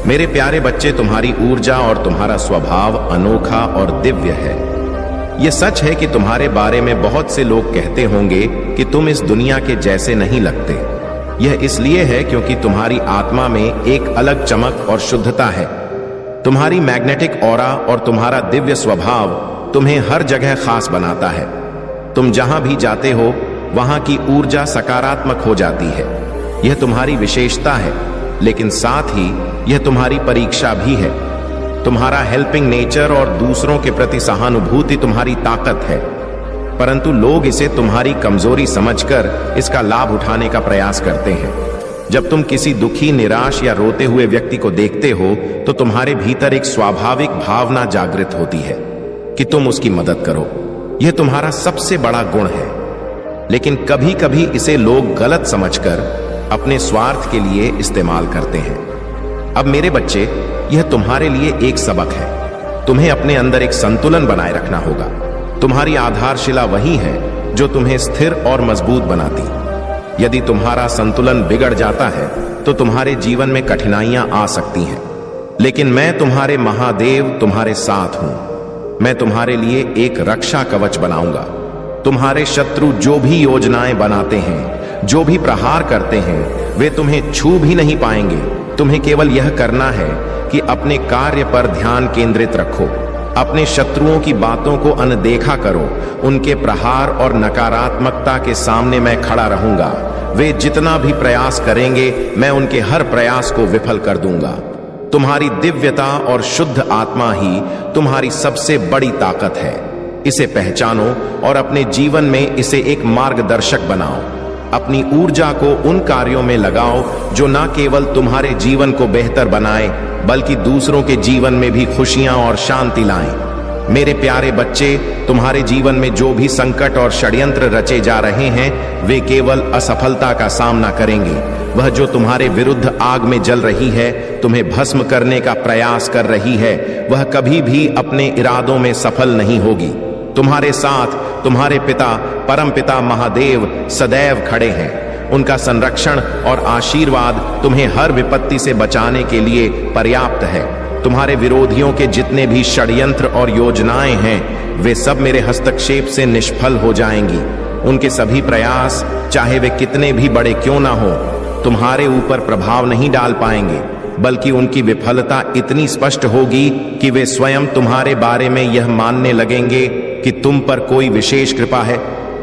मेरे प्यारे बच्चे, तुम्हारी ऊर्जा और तुम्हारा स्वभाव अनोखा और दिव्य है। यह सच है कि तुम्हारे बारे में बहुत से लोग कहते होंगे कि तुम इस दुनिया के जैसे नहीं लगते। यह इसलिए है क्योंकि तुम्हारी आत्मा में एक अलग चमक और शुद्धता है। तुम्हारी मैग्नेटिक ऑरा और तुम्हारा दिव्य स्वभाव तुम्हें हर जगह खास बनाता है। तुम जहां भी जाते हो वहां की ऊर्जा सकारात्मक हो जाती है। यह तुम्हारी विशेषता है, लेकिन साथ ही यह तुम्हारी परीक्षा भी है। तुम्हारा हेल्पिंग नेचर और दूसरों के प्रति सहानुभूति तुम्हारी ताकत है, परंतु लोग इसे तुम्हारी कमजोरी समझकर इसका लाभ उठाने का प्रयास करते हैं। जब तुम किसी दुखी, निराश या रोते हुए व्यक्ति को देखते हो तो तुम्हारे भीतर एक स्वाभाविक भावना जागृत होती है कि तुम उसकी मदद करो। यह तुम्हारा सबसे बड़ा गुण है, लेकिन कभी कभी इसे लोग गलत समझकर अपने स्वार्थ के लिए इस्तेमाल करते हैं। अब मेरे बच्चे, यह तुम्हारे लिए एक सबक है। तुम्हें अपने अंदर एक संतुलन बनाए रखना होगा। तुम्हारी आधारशिला वही है जो तुम्हें स्थिर और मजबूत बनाती। यदि तुम्हारा संतुलन बिगड़ जाता है तो तुम्हारे जीवन में कठिनाइयां आ सकती हैं, लेकिन मैं तुम्हारे महादेव तुम्हारे साथ हूं। मैं तुम्हारे लिए एक रक्षा कवच बनाऊंगा। तुम्हारे शत्रु जो भी योजनाएं बनाते हैं, जो भी प्रहार करते हैं, वे तुम्हें छू भी नहीं पाएंगे। तुम्हें केवल यह करना है कि अपने कार्य पर ध्यान केंद्रित रखो। अपने शत्रुओं की बातों को अनदेखा करो। उनके प्रहार और नकारात्मकता के सामने मैं खड़ा रहूंगा। वे जितना भी प्रयास करेंगे, मैं उनके हर प्रयास को विफल कर दूंगा। तुम्हारी दिव्यता और शुद्ध आत्मा ही तुम्हारी सबसे बड़ी ताकत है। इसे पहचानो और अपने जीवन में इसे एक मार्गदर्शक बनाओ। अपनी ऊर्जा को उन कार्यों में लगाओ जो न केवल तुम्हारे जीवन को बेहतर बनाए, बल्कि दूसरों के जीवन में भी खुशियां और शांति लाएं। मेरे प्यारे बच्चे, तुम्हारे जीवन में जो भी संकट और षड्यंत्र रचे जा रहे हैं, वे केवल असफलता का सामना करेंगे। वह जो तुम्हारे विरुद्ध आग में जल रही है, तुम्हें भस्म करने का प्रयास कर रही है, वह कभी भी अपने इरादों में सफल नहीं होगी। तुम्हारे साथ तुम्हारे पिता, परमपिता महादेव सदैव खड़े हैं। उनका संरक्षण और आशीर्वाद तुम्हें हर विपत्ति से बचाने के लिए पर्याप्त है। तुम्हारे विरोधियों के जितने भी षड्यंत्र और योजनाएं हैं, वे सब मेरे हस्तक्षेप से निष्फल हो जाएंगी। उनके सभी प्रयास, चाहे वे कितने भी बड़े क्यों ना हो, तुम्हारे ऊपर प्रभाव नहीं डाल पाएंगे, बल्कि उनकी विफलता इतनी स्पष्ट होगी कि वे स्वयं तुम्हारे बारे में यह मानने लगेंगे कि तुम पर कोई विशेष कृपा है।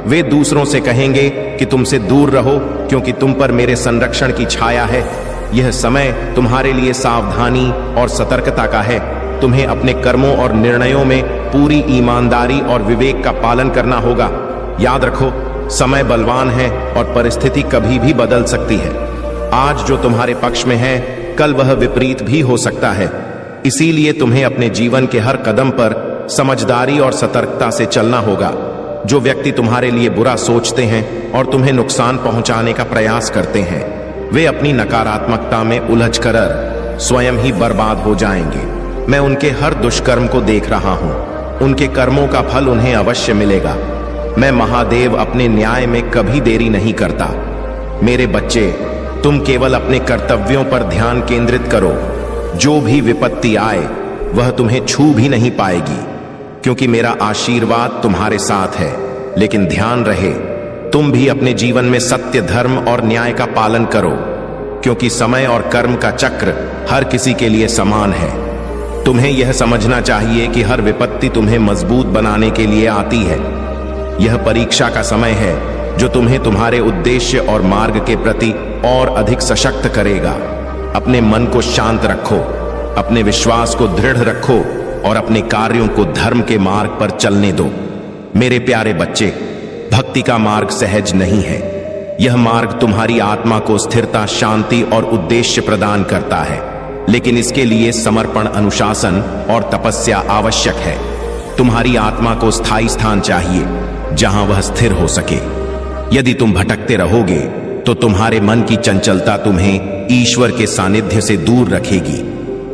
वे दूसरों से कहेंगे कि तुमसे दूर रहो, क्योंकि तुम पर मेरे संरक्षण की छाया है। यह समय तुम्हारे लिए सावधानी और सतर्कता का है। तुम्हें अपने कर्मों और निर्णयों में पूरी ईमानदारी और विवेक का पालन करना होगा। याद रखो, समय बलवान है और परिस्थिति कभी भी बदल सकती है। आज जो तुम्हारे पक्ष में है, कल वह विपरीत भी हो सकता है। इसीलिए तुम्हें अपने जीवन के हर कदम पर समझदारी और सतर्कता से चलना होगा। जो व्यक्ति तुम्हारे लिए बुरा सोचते हैं और तुम्हें नुकसान पहुंचाने का प्रयास करते हैं, वे अपनी नकारात्मकता में उलझकर स्वयं ही बर्बाद हो जाएंगे। मैं उनके हर दुष्कर्म को देख रहा हूं। उनके कर्मों का फल उन्हें अवश्य मिलेगा। मैं महादेव अपने न्याय में कभी देरी नहीं करता। मेरे बच्चे, तुम केवल अपने कर्तव्यों पर ध्यान केंद्रित करो। जो भी विपत्ति आए, वह तुम्हें छू भी नहीं पाएगी, क्योंकि मेरा आशीर्वाद तुम्हारे साथ है। लेकिन ध्यान रहे, तुम भी अपने जीवन में सत्य, धर्म और न्याय का पालन करो, क्योंकि समय और कर्म का चक्र हर किसी के लिए समान है। तुम्हें यह समझना चाहिए कि हर विपत्ति तुम्हें मजबूत बनाने के लिए आती है। यह परीक्षा का समय है जो तुम्हें तुम्हारे उद्देश्य और मार्ग के प्रति और अधिक सशक्त करेगा। अपने मन को शांत रखो, अपने विश्वास को दृढ़ रखो और अपने कार्यों को धर्म के मार्ग पर चलने दो। मेरे प्यारे बच्चे, भक्ति का मार्ग सहज नहीं है। यह मार्ग तुम्हारी आत्मा को स्थिरता, शांति और उद्देश्य प्रदान करता है, लेकिन इसके लिए समर्पण, अनुशासन और तपस्या आवश्यक है। तुम्हारी आत्मा को स्थायी स्थान चाहिए जहां वह स्थिर हो सके। यदि तुम भटकते रहोगे तो तुम्हारे मन की चंचलता तुम्हें ईश्वर के सानिध्य से दूर रखेगी।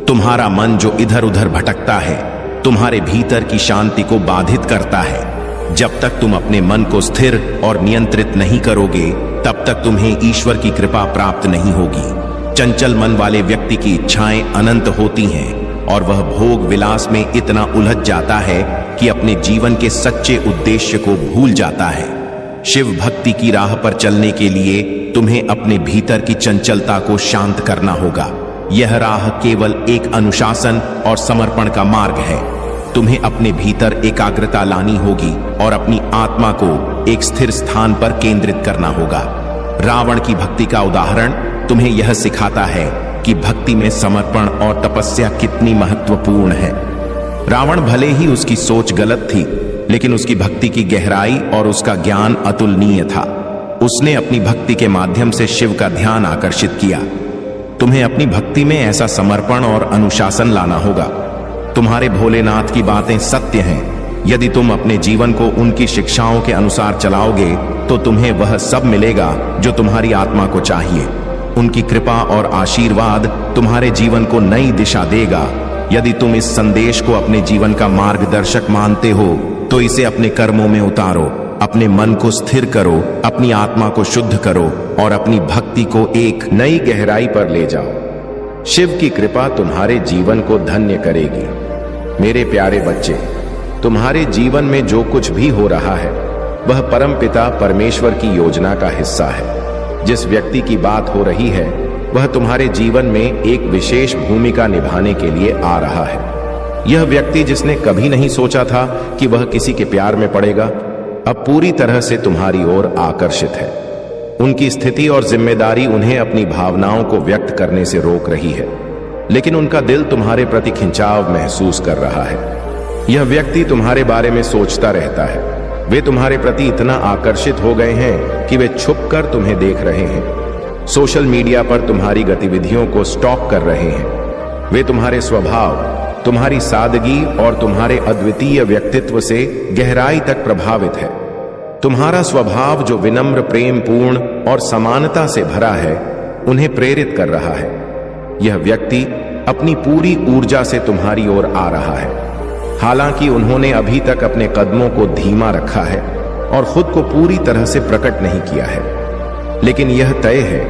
तुम्हारा मन जो इधर उधर भटकता है, तुम्हारे भीतर की शांति को बाधित करता है। जब तक तुम अपने मन को स्थिर और नियंत्रित नहीं करोगे, तब तक तुम्हें ईश्वर की कृपा प्राप्त नहीं होगी। चंचल मन वाले व्यक्ति की इच्छाएं अनंत होती हैं और वह भोग विलास में इतना उलझ जाता है कि अपने जीवन के सच्चे उद्देश्य को भूल जाता है। शिव भक्ति की राह पर चलने के लिए तुम्हें अपने भीतर की चंचलता को शांत करना होगा। यह राह केवल एक अनुशासन और समर्पण का मार्ग है। तुम्हें अपने भीतर एकाग्रता लानी होगी और अपनी आत्मा को एक स्थिर स्थान पर केंद्रित करना होगा। रावण की भक्ति का उदाहरण तुम्हें यह सिखाता है कि भक्ति में समर्पण और तपस्या कितनी महत्वपूर्ण है। रावण भले ही उसकी सोच गलत थी, लेकिन उसकी भक्ति की गहराई और उसका ज्ञान अतुलनीय था। उसने अपनी भक्ति के माध्यम से शिव का ध्यान आकर्षित किया। तुम्हें अपनी भक्ति में ऐसा समर्पण और अनुशासन लाना होगा। तुम्हारे भोलेनाथ की बातें सत्य हैं। यदि तुम अपने जीवन को उनकी शिक्षाओं के अनुसार चलाओगे तो तुम्हें वह सब मिलेगा जो तुम्हारी आत्मा को चाहिए। उनकी कृपा और आशीर्वाद तुम्हारे जीवन को नई दिशा देगा। यदि तुम इस संदेश को अपने जीवन का मार्गदर्शक मानते हो तो इसे अपने कर्मों में उतारो। अपने मन को स्थिर करो, अपनी आत्मा को शुद्ध करो और अपनी भक्ति को एक नई गहराई पर ले जाओ। शिव की कृपा तुम्हारे जीवन को धन्य करेगी। मेरे प्यारे बच्चे, तुम्हारे जीवन में जो कुछ भी हो रहा है वह परमपिता परमेश्वर की योजना का हिस्सा है। जिस व्यक्ति की बात हो रही है वह तुम्हारे जीवन में एक विशेष भूमिका निभाने के लिए आ रहा है। यह व्यक्ति जिसने कभी नहीं सोचा था कि वह किसी के प्यार में पड़ेगा, अब पूरी तरह से तुम्हारी ओर आकर्षित है। उनकी स्थिति और जिम्मेदारी उन्हें अपनी भावनाओं को व्यक्त करने से रोक रही है, लेकिन उनका दिल तुम्हारे प्रति खिंचाव महसूस कर रहा है। यह व्यक्ति तुम्हारे बारे में सोचता रहता है। वे तुम्हारे प्रति इतना आकर्षित हो गए हैं कि वे छुपकर तुम्हें देख रहे हैं। सोशल मीडिया पर तुम्हारी गतिविधियों को स्टॉक कर रहे हैं। वे तुम्हारे स्वभाव, तुम्हारी सादगी और तुम्हारे अद्वितीय व्यक्तित्व से गहराई तक प्रभावित है। तुम्हारा स्वभाव जो विनम्र, प्रेम पूर्ण और समानता से भरा है, उन्हें प्रेरित कर रहा है। यह व्यक्ति अपनी पूरी ऊर्जा से तुम्हारी ओर आ रहा है। हालांकि उन्होंने अभी तक अपने कदमों को धीमा रखा है और खुद को पूरी तरह से प्रकट नहीं किया है, लेकिन यह तय है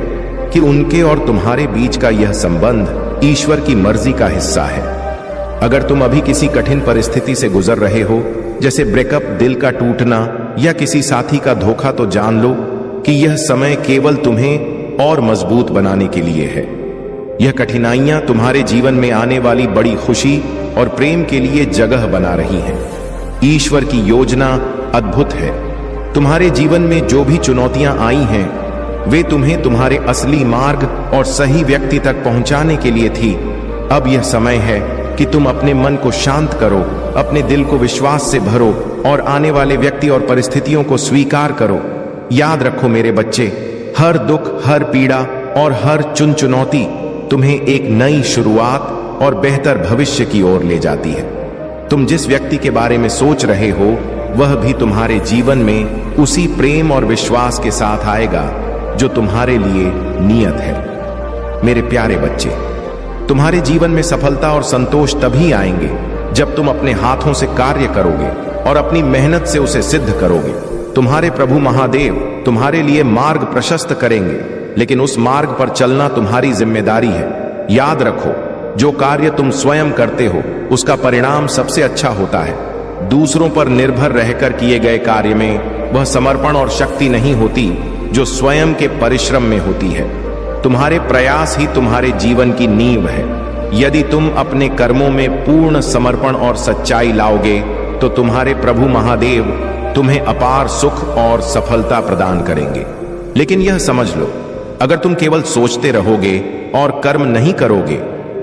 कि उनके और तुम्हारे बीच का यह संबंध ईश्वर की मर्जी का हिस्सा है। अगर तुम अभी किसी कठिन परिस्थिति से गुजर रहे हो, जैसे ब्रेकअप, दिल का टूटना या किसी साथी का धोखा, तो जान लो कि यह समय केवल तुम्हें और मजबूत बनाने के लिए है। यह कठिनाइयां तुम्हारे जीवन में आने वाली बड़ी खुशी और प्रेम के लिए जगह बना रही हैं। ईश्वर की योजना अद्भुत है। तुम्हारे जीवन में जो भी चुनौतियां आई हैं, वे तुम्हें तुम्हारे असली मार्ग और सही व्यक्ति तक पहुंचाने के लिए थी। अब यह समय है कि तुम अपने मन को शांत करो, अपने दिल को विश्वास से भरो और आने वाले व्यक्ति और परिस्थितियों को स्वीकार करो। याद रखो मेरे बच्चे, हर दुख, हर पीड़ा और हर चुनौती तुम्हें एक नई शुरुआत और बेहतर भविष्य की ओर ले जाती है। तुम जिस व्यक्ति के बारे में सोच रहे हो वह भी तुम्हारे जीवन में उसी प्रेम और विश्वास के साथ आएगा जो तुम्हारे लिए नियत है। मेरे प्यारे बच्चे, तुम्हारे जीवन में सफलता और संतोष तभी आएंगे जब तुम अपने हाथों से कार्य करोगे और अपनी मेहनत से उसे सिद्ध करोगे। तुम्हारे प्रभु महादेव तुम्हारे लिए मार्ग प्रशस्त करेंगे, लेकिन उस मार्ग पर चलना तुम्हारी जिम्मेदारी है। याद रखो, जो कार्य तुम स्वयं करते हो उसका परिणाम सबसे अच्छा होता है। दूसरों पर निर्भर रहकर किए गए कार्य में वह समर्पण और शक्ति नहीं होती जो स्वयं के परिश्रम में होती है। तुम्हारे प्रयास ही तुम्हारे जीवन की नींव है। यदि तुम अपने कर्मों में पूर्ण समर्पण और सच्चाई लाओगे तो तुम्हारे प्रभु महादेव तुम्हें अपार सुख और सफलता प्रदान करेंगे। लेकिन यह समझ लो, अगर तुम केवल सोचते रहोगे और कर्म नहीं करोगे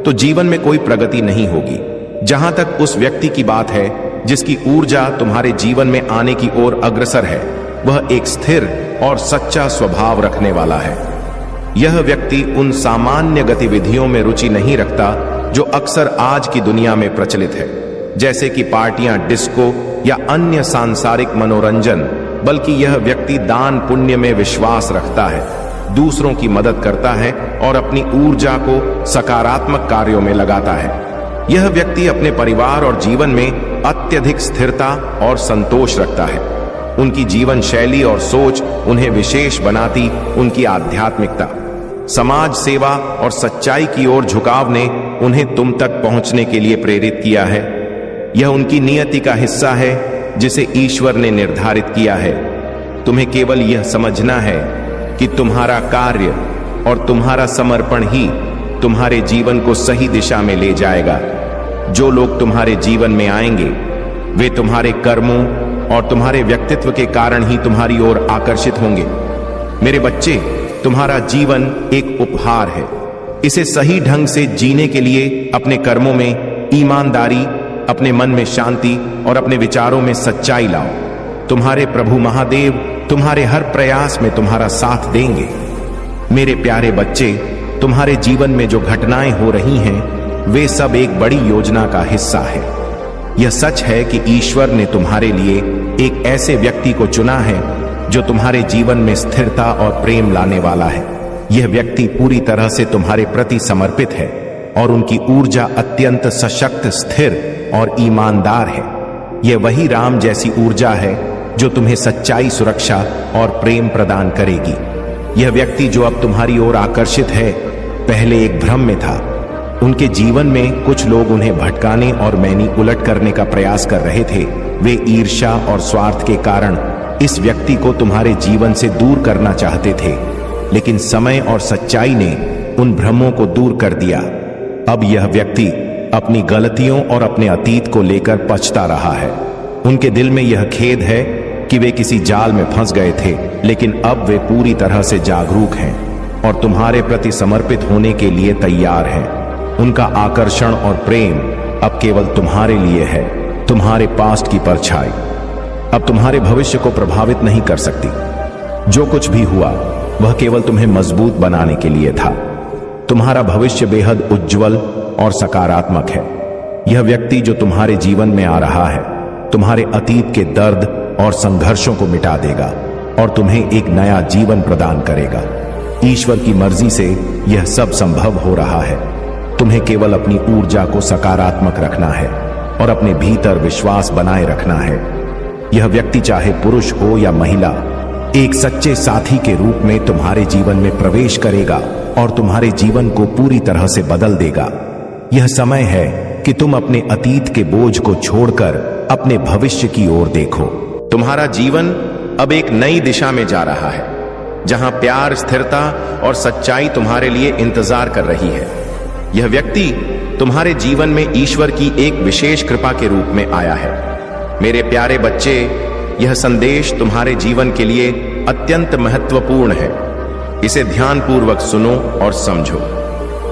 तो जीवन में कोई प्रगति नहीं होगी। जहां तक उस व्यक्ति की बात है जिसकी ऊर्जा तुम्हारे जीवन में आने की ओर अग्रसर है, वह एक स्थिर और सच्चा स्वभाव रखने वाला है। यह व्यक्ति उन सामान्य गतिविधियों में रुचि नहीं रखता जो अक्सर आज की दुनिया में प्रचलित है, जैसे कि पार्टियां, डिस्को या अन्य सांसारिक मनोरंजन, बल्कि यह व्यक्ति दान पुण्य में विश्वास रखता है, दूसरों की मदद करता है और अपनी ऊर्जा को सकारात्मक कार्यों में लगाता है। यह व्यक्ति अपने परिवार और जीवन में अत्यधिक स्थिरता और संतोष रखता है। उनकी जीवन शैली और सोच उन्हें विशेष बनाती, उनकी आध्यात्मिकता। समाज सेवा और सच्चाई की ओर झुकाव ने उन्हें तुम तक पहुंचने के लिए प्रेरित किया है। यह उनकी नियति का हिस्सा है जिसे ईश्वर ने निर्धारित किया है। तुम्हें केवल यह समझना है कि तुम्हारा कार्य और तुम्हारा समर्पण ही तुम्हारे जीवन को सही दिशा में ले जाएगा। जो लोग तुम्हारे जीवन में आएंगे वे तुम्हारे कर्मों और तुम्हारे व्यक्तित्व के कारण ही तुम्हारी ओर आकर्षित होंगे। मेरे बच्चे, तुम्हारा जीवन एक उपहार है। इसे सही ढंग से जीने के लिए अपने कर्मों में ईमानदारी, अपने मन में शांति और अपने विचारों में सच्चाई लाओ। तुम्हारे प्रभु महादेव तुम्हारे हर प्रयास में तुम्हारा साथ देंगे। मेरे प्यारे बच्चे, तुम्हारे जीवन में जो घटनाएं हो रही हैं वे सब एक बड़ी योजना का हिस्सा है। यह सच है कि ईश्वर ने तुम्हारे लिए एक ऐसे व्यक्ति को चुना है जो तुम्हारे जीवन में स्थिरता और प्रेम लाने वाला है। यह व्यक्ति पूरी तरह से तुम्हारे प्रति समर्पित है और उनकी ऊर्जा अत्यंत सशक्त, स्थिर और ईमानदार है। यह वही राम जैसी ऊर्जा है जो तुम्हें सच्चाई, सुरक्षा और प्रेम प्रदान करेगी। यह व्यक्ति जो अब तुम्हारी ओर आकर्षित है पहले एक भ्रम में था। उनके जीवन में कुछ लोग उन्हें भटकाने और मैनी उलट करने का प्रयास कर रहे थे। वे ईर्ष्या और स्वार्थ के कारण इस व्यक्ति को तुम्हारे जीवन से दूर करना चाहते थे, लेकिन समय और सच्चाई ने उन भ्रमों को दूर कर दिया। अब यह व्यक्ति अपनी गलतियों और अपने अतीत को लेकर पछता रहा है। उनके दिल में यह खेद है कि वे किसी जाल में फंस गए थे, लेकिन अब वे पूरी तरह से जागरूक हैं और तुम्हारे प्रति समर्पित होने के लिए तैयार हैं। उनका आकर्षण और प्रेम अब केवल तुम्हारे लिए है। तुम्हारे पास्ट की परछाई अब तुम्हारे भविष्य को प्रभावित नहीं कर सकती। जो कुछ भी हुआ वह केवल तुम्हें मजबूत बनाने के लिए था। तुम्हारा भविष्य बेहद उज्जवल और सकारात्मक है। यह व्यक्ति जो तुम्हारे जीवन में आ रहा है तुम्हारे अतीत के दर्द और संघर्षों को मिटा देगा और तुम्हें एक नया जीवन प्रदान करेगा। ईश्वर की मर्जी से यह सब संभव हो रहा है। तुम्हें केवल अपनी ऊर्जा को सकारात्मक रखना है और अपने भीतर विश्वास बनाए रखना है। यह व्यक्ति चाहे पुरुष हो या महिला, एक सच्चे साथी के रूप में तुम्हारे जीवन में प्रवेश करेगा और तुम्हारे जीवन को पूरी तरह से बदल देगा। यह समय है कि तुम अपने अतीत के बोझ को छोड़कर अपने भविष्य की ओर देखो। तुम्हारा जीवन अब एक नई दिशा में जा रहा है, जहां प्यार, स्थिरता और सच्चाई तुम्हारे लिए इंतजार कर रही है। यह व्यक्ति तुम्हारे जीवन में ईश्वर की एक विशेष कृपा के रूप में आया है। मेरे प्यारे बच्चे, यह संदेश तुम्हारे जीवन के लिए अत्यंत महत्वपूर्ण है। इसे ध्यानपूर्वक सुनो और समझो।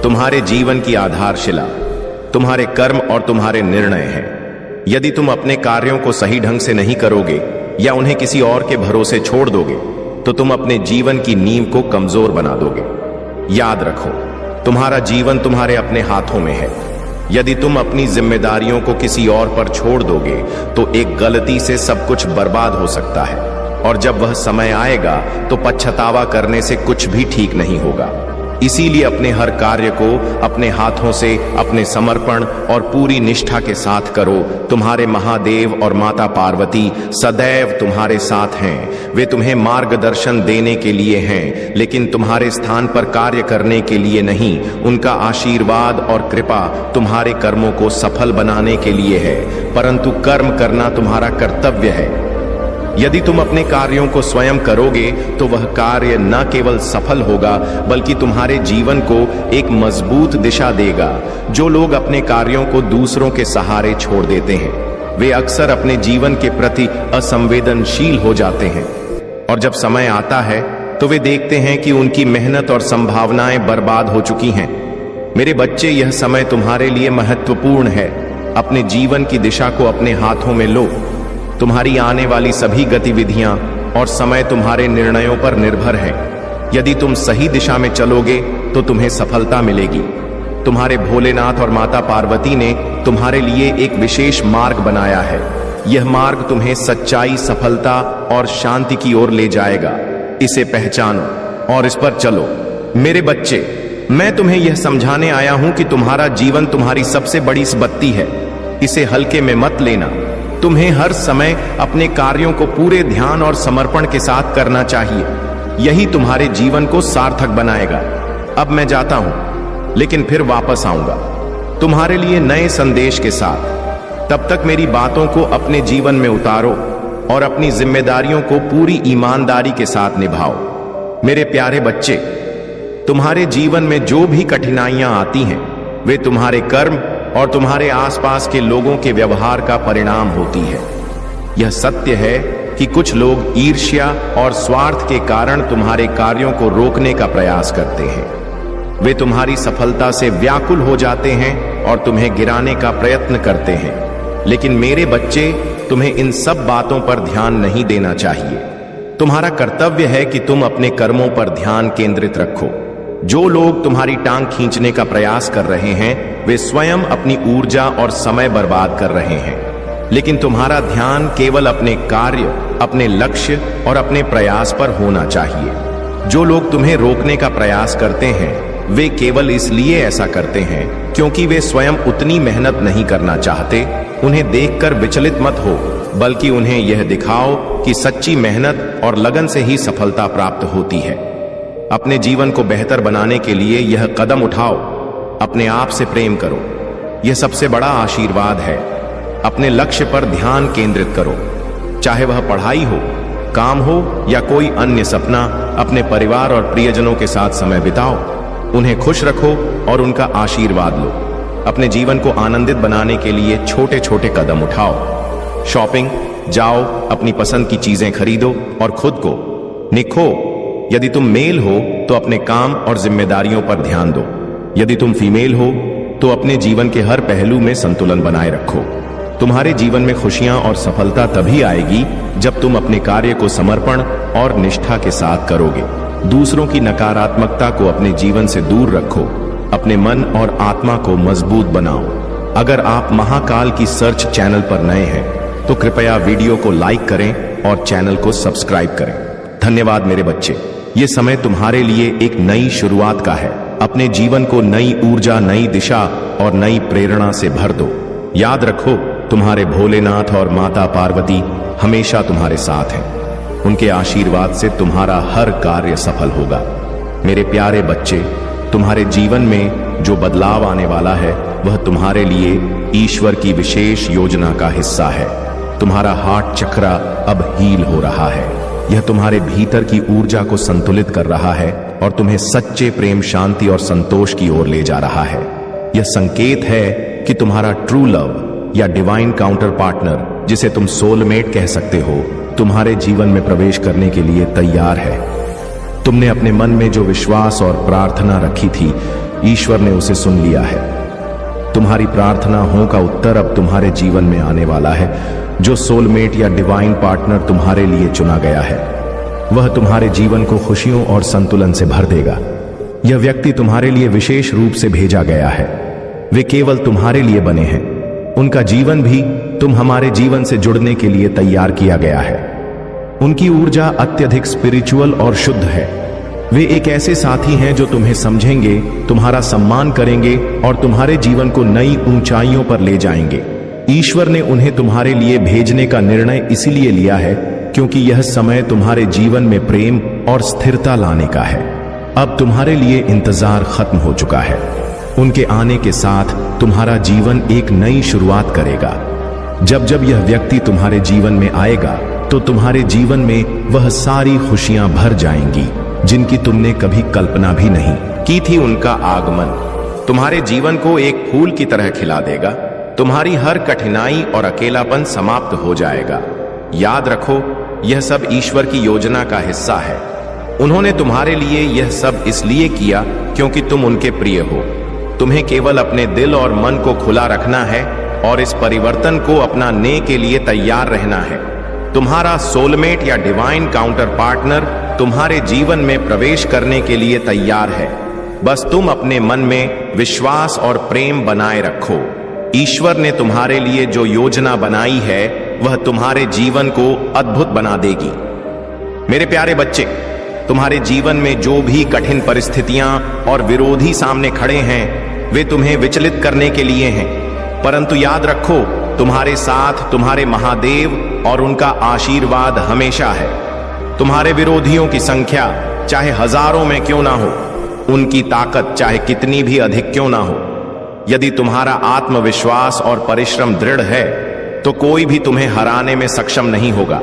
तुम्हारे जीवन की आधारशिला तुम्हारे कर्म और तुम्हारे निर्णय हैं। यदि तुम अपने कार्यों को सही ढंग से नहीं करोगे या उन्हें किसी और के भरोसे छोड़ दोगे तो तुम अपने जीवन की नींव को कमजोर बना दोगे। याद रखो, तुम्हारा जीवन तुम्हारे अपने हाथों में है। यदि तुम अपनी जिम्मेदारियों को किसी और पर छोड़ दोगे तो एक गलती से सब कुछ बर्बाद हो सकता है और जब वह समय आएगा तो पछतावा करने से कुछ भी ठीक नहीं होगा। इसीलिए अपने हर कार्य को अपने हाथों से अपने समर्पण और पूरी निष्ठा के साथ करो। तुम्हारे महादेव और माता पार्वती सदैव तुम्हारे साथ हैं। वे तुम्हें मार्गदर्शन देने के लिए हैं, लेकिन तुम्हारे स्थान पर कार्य करने के लिए नहीं। उनका आशीर्वाद और कृपा तुम्हारे कर्मों को सफल बनाने के लिए है, परंतु कर्म करना तुम्हारा कर्तव्य है। यदि तुम अपने कार्यों को स्वयं करोगे तो वह कार्य न केवल सफल होगा बल्कि तुम्हारे जीवन को एक मजबूत दिशा देगा। जो लोग अपने कार्यों को दूसरों के सहारे छोड़ देते हैं वे अक्सर अपने जीवन के प्रति असंवेदनशील हो जाते हैं और जब समय आता है तो वे देखते हैं कि उनकी मेहनत और संभावनाएं बर्बाद हो चुकी हैं। मेरे बच्चे, यह समय तुम्हारे लिए महत्वपूर्ण है। अपने जीवन की दिशा को अपने हाथों में लो। तुम्हारी आने वाली सभी गतिविधियां और समय तुम्हारे निर्णयों पर निर्भर है। यदि तुम सही दिशा में चलोगे तो तुम्हें सफलता मिलेगी। तुम्हारे भोलेनाथ और माता पार्वती ने तुम्हारे लिए एक विशेष मार्ग बनाया है। यह मार्ग तुम्हें सच्चाई, सफलता और शांति की ओर ले जाएगा। इसे पहचानो और इस पर चलो। मेरे बच्चे, मैं तुम्हें यह समझाने आया हूं कि तुम्हारा जीवन तुम्हारी सबसे बड़ी बत्ती है। इसे हल्के में मत लेना। तुम्हें हर समय अपने कार्यों को पूरे ध्यान और समर्पण के साथ करना चाहिए। यही तुम्हारे जीवन को सार्थक बनाएगा। अब मैं जाता हूं, लेकिन फिर वापस आऊंगा तुम्हारे लिए नए संदेश के साथ। तब तक मेरी बातों को अपने जीवन में उतारो और अपनी जिम्मेदारियों को पूरी ईमानदारी के साथ निभाओ। मेरे प्यारे बच्चे, तुम्हारे जीवन में जो भी कठिनाइयां आती हैं, वे तुम्हारे कर्म और तुम्हारे आसपास के लोगों के व्यवहार का परिणाम होती है। यह सत्य है कि कुछ लोग ईर्ष्या और स्वार्थ के कारण तुम्हारे कार्यों को रोकने का प्रयास करते हैं। वे तुम्हारी सफलता से व्याकुल हो जाते हैं और तुम्हें गिराने का प्रयत्न करते हैं। लेकिन मेरे बच्चे, तुम्हें इन सब बातों पर ध्यान नहीं देना चाहिए। तुम्हारा कर्तव्य है कि तुम अपने कर्मों पर ध्यान केंद्रित रखो। जो लोग तुम्हारी टांग खींचने का प्रयास कर रहे हैं, वे स्वयं अपनी ऊर्जा और समय बर्बाद कर रहे हैं। लेकिन तुम्हारा ध्यान केवल अपने कार्य, अपने लक्ष्य और अपने प्रयास पर होना चाहिए। जो लोग तुम्हें रोकने का प्रयास करते हैं, वे केवल इसलिए ऐसा करते हैं क्योंकि वे स्वयं उतनी मेहनत नहीं करना चाहते। उन्हें देखकर विचलित मत हो, बल्कि उन्हें यह दिखाओ कि सच्ची मेहनत और लगन से ही सफलता प्राप्त होती है। अपने जीवन को बेहतर बनाने के लिए यह कदम उठाओ। अपने आप से प्रेम करो, यह सबसे बड़ा आशीर्वाद है। अपने लक्ष्य पर ध्यान केंद्रित करो, चाहे वह पढ़ाई हो, काम हो या कोई अन्य सपना। अपने परिवार और प्रियजनों के साथ समय बिताओ, उन्हें खुश रखो और उनका आशीर्वाद लो। अपने जीवन को आनंदित बनाने के लिए छोटे छोटे कदम उठाओ। शॉपिंग जाओ, अपनी पसंद की चीजें खरीदो और खुद को निखो। यदि तुम मेल हो तो अपने काम और जिम्मेदारियों पर ध्यान दो। यदि तुम फीमेल हो तो अपने जीवन के हर पहलू में संतुलन बनाए रखो। तुम्हारे जीवन में खुशियां और सफलता तभी आएगी जब तुम अपने कार्य को समर्पण और निष्ठा के साथ करोगे। दूसरों की नकारात्मकता को अपने जीवन से दूर रखो। अपने मन और आत्मा को मजबूत बनाओ। अगर आप महाकाल की सर्च चैनल पर नए हैं तो कृपया वीडियो को लाइक करें और चैनल को सब्सक्राइब करें। धन्यवाद मेरे बच्चे। ये समय तुम्हारे लिए एक नई शुरुआत का है। अपने जीवन को नई ऊर्जा, नई दिशा और नई प्रेरणा से भर दो। याद रखो, तुम्हारे भोलेनाथ और माता पार्वती हमेशा तुम्हारे साथ हैं। उनके आशीर्वाद से तुम्हारा हर कार्य सफल होगा। मेरे प्यारे बच्चे, तुम्हारे जीवन में जो बदलाव आने वाला है, वह तुम्हारे लिए ईश्वर की विशेष योजना का हिस्सा है। तुम्हारा हार्ट चक्र अब हील हो रहा है। यह तुम्हारे भीतर की ऊर्जा को संतुलित कर रहा है और तुम्हें सच्चे प्रेम, शांति और संतोष की ओर ले जा रहा है। यह संकेत है कि तुम्हारा ट्रू लव या डिवाइन काउंटर पार्टनर, जिसे तुम सोलमेट कह सकते हो, तुम्हारे जीवन में प्रवेश करने के लिए तैयार है। तुमने अपने मन में जो विश्वास और प्रार्थना रखी थी, ईश्वर ने उसे सुन लिया है। तुम्हारी प्रार्थनाओं का उत्तर अब तुम्हारे जीवन में आने वाला है। जो सोलमेट या डिवाइन पार्टनर तुम्हारे लिए चुना गया है, वह तुम्हारे जीवन को खुशियों और संतुलन से भर देगा। यह व्यक्ति तुम्हारे लिए विशेष रूप से भेजा गया है। वे केवल तुम्हारे लिए बने हैं। उनका जीवन भी तुम हमारे जीवन से जुड़ने के लिए तैयार किया गया है। उनकी ऊर्जा अत्यधिक स्पिरिचुअल और शुद्ध है। वे एक ऐसे साथी हैं जो तुम्हें समझेंगे, तुम्हारा सम्मान करेंगे और तुम्हारे जीवन को नई ऊंचाइयों पर ले जाएंगे। ईश्वर ने उन्हें तुम्हारे लिए भेजने का निर्णय इसीलिए लिया है क्योंकि यह समय तुम्हारे जीवन में प्रेम और स्थिरता लाने का है। अब तुम्हारे लिए इंतजार खत्म हो चुका है। उनके आने के साथ तुम्हारा जीवन एक नई शुरुआत करेगा। जब जब यह व्यक्ति तुम्हारे जीवन में आएगा तो तुम्हारे जीवन में वह सारी खुशियां भर जाएंगी जिनकी तुमने कभी कल्पना भी नहीं की थी। उनका आगमन तुम्हारे जीवन को एक फूल की तरह खिला देगा। तुम्हारी हर कठिनाई और अकेलापन समाप्त हो जाएगा। याद रखो, यह सब ईश्वर की योजना का हिस्सा है। उन्होंने तुम्हारे लिए यह सब इसलिए किया क्योंकि तुम उनके प्रिय हो। तुम्हें केवल अपने दिल और मन को खुला रखना है और इस परिवर्तन को अपनाने के लिए तैयार रहना है। तुम्हारा सोलमेट या डिवाइन काउंटर पार्टनर तुम्हारे जीवन में प्रवेश करने के लिए तैयार है। बस तुम अपने मन में विश्वास और प्रेम बनाए रखो। ईश्वर ने तुम्हारे लिए जो योजना बनाई है वह तुम्हारे जीवन को अद्भुत बना देगी। मेरे प्यारे बच्चे, तुम्हारे जीवन में जो भी कठिन परिस्थितियां और विरोधी सामने खड़े हैं, वे तुम्हें विचलित करने के लिए हैं। परंतु याद रखो, तुम्हारे साथ तुम्हारे महादेव और उनका आशीर्वाद हमेशा है। तुम्हारे विरोधियों की संख्या चाहे हजारों में क्यों ना हो, उनकी ताकत चाहे कितनी भी अधिक क्यों ना हो। यदि तुम्हारा आत्मविश्वास और परिश्रम दृढ़ है तो कोई भी तुम्हें हराने में सक्षम नहीं होगा।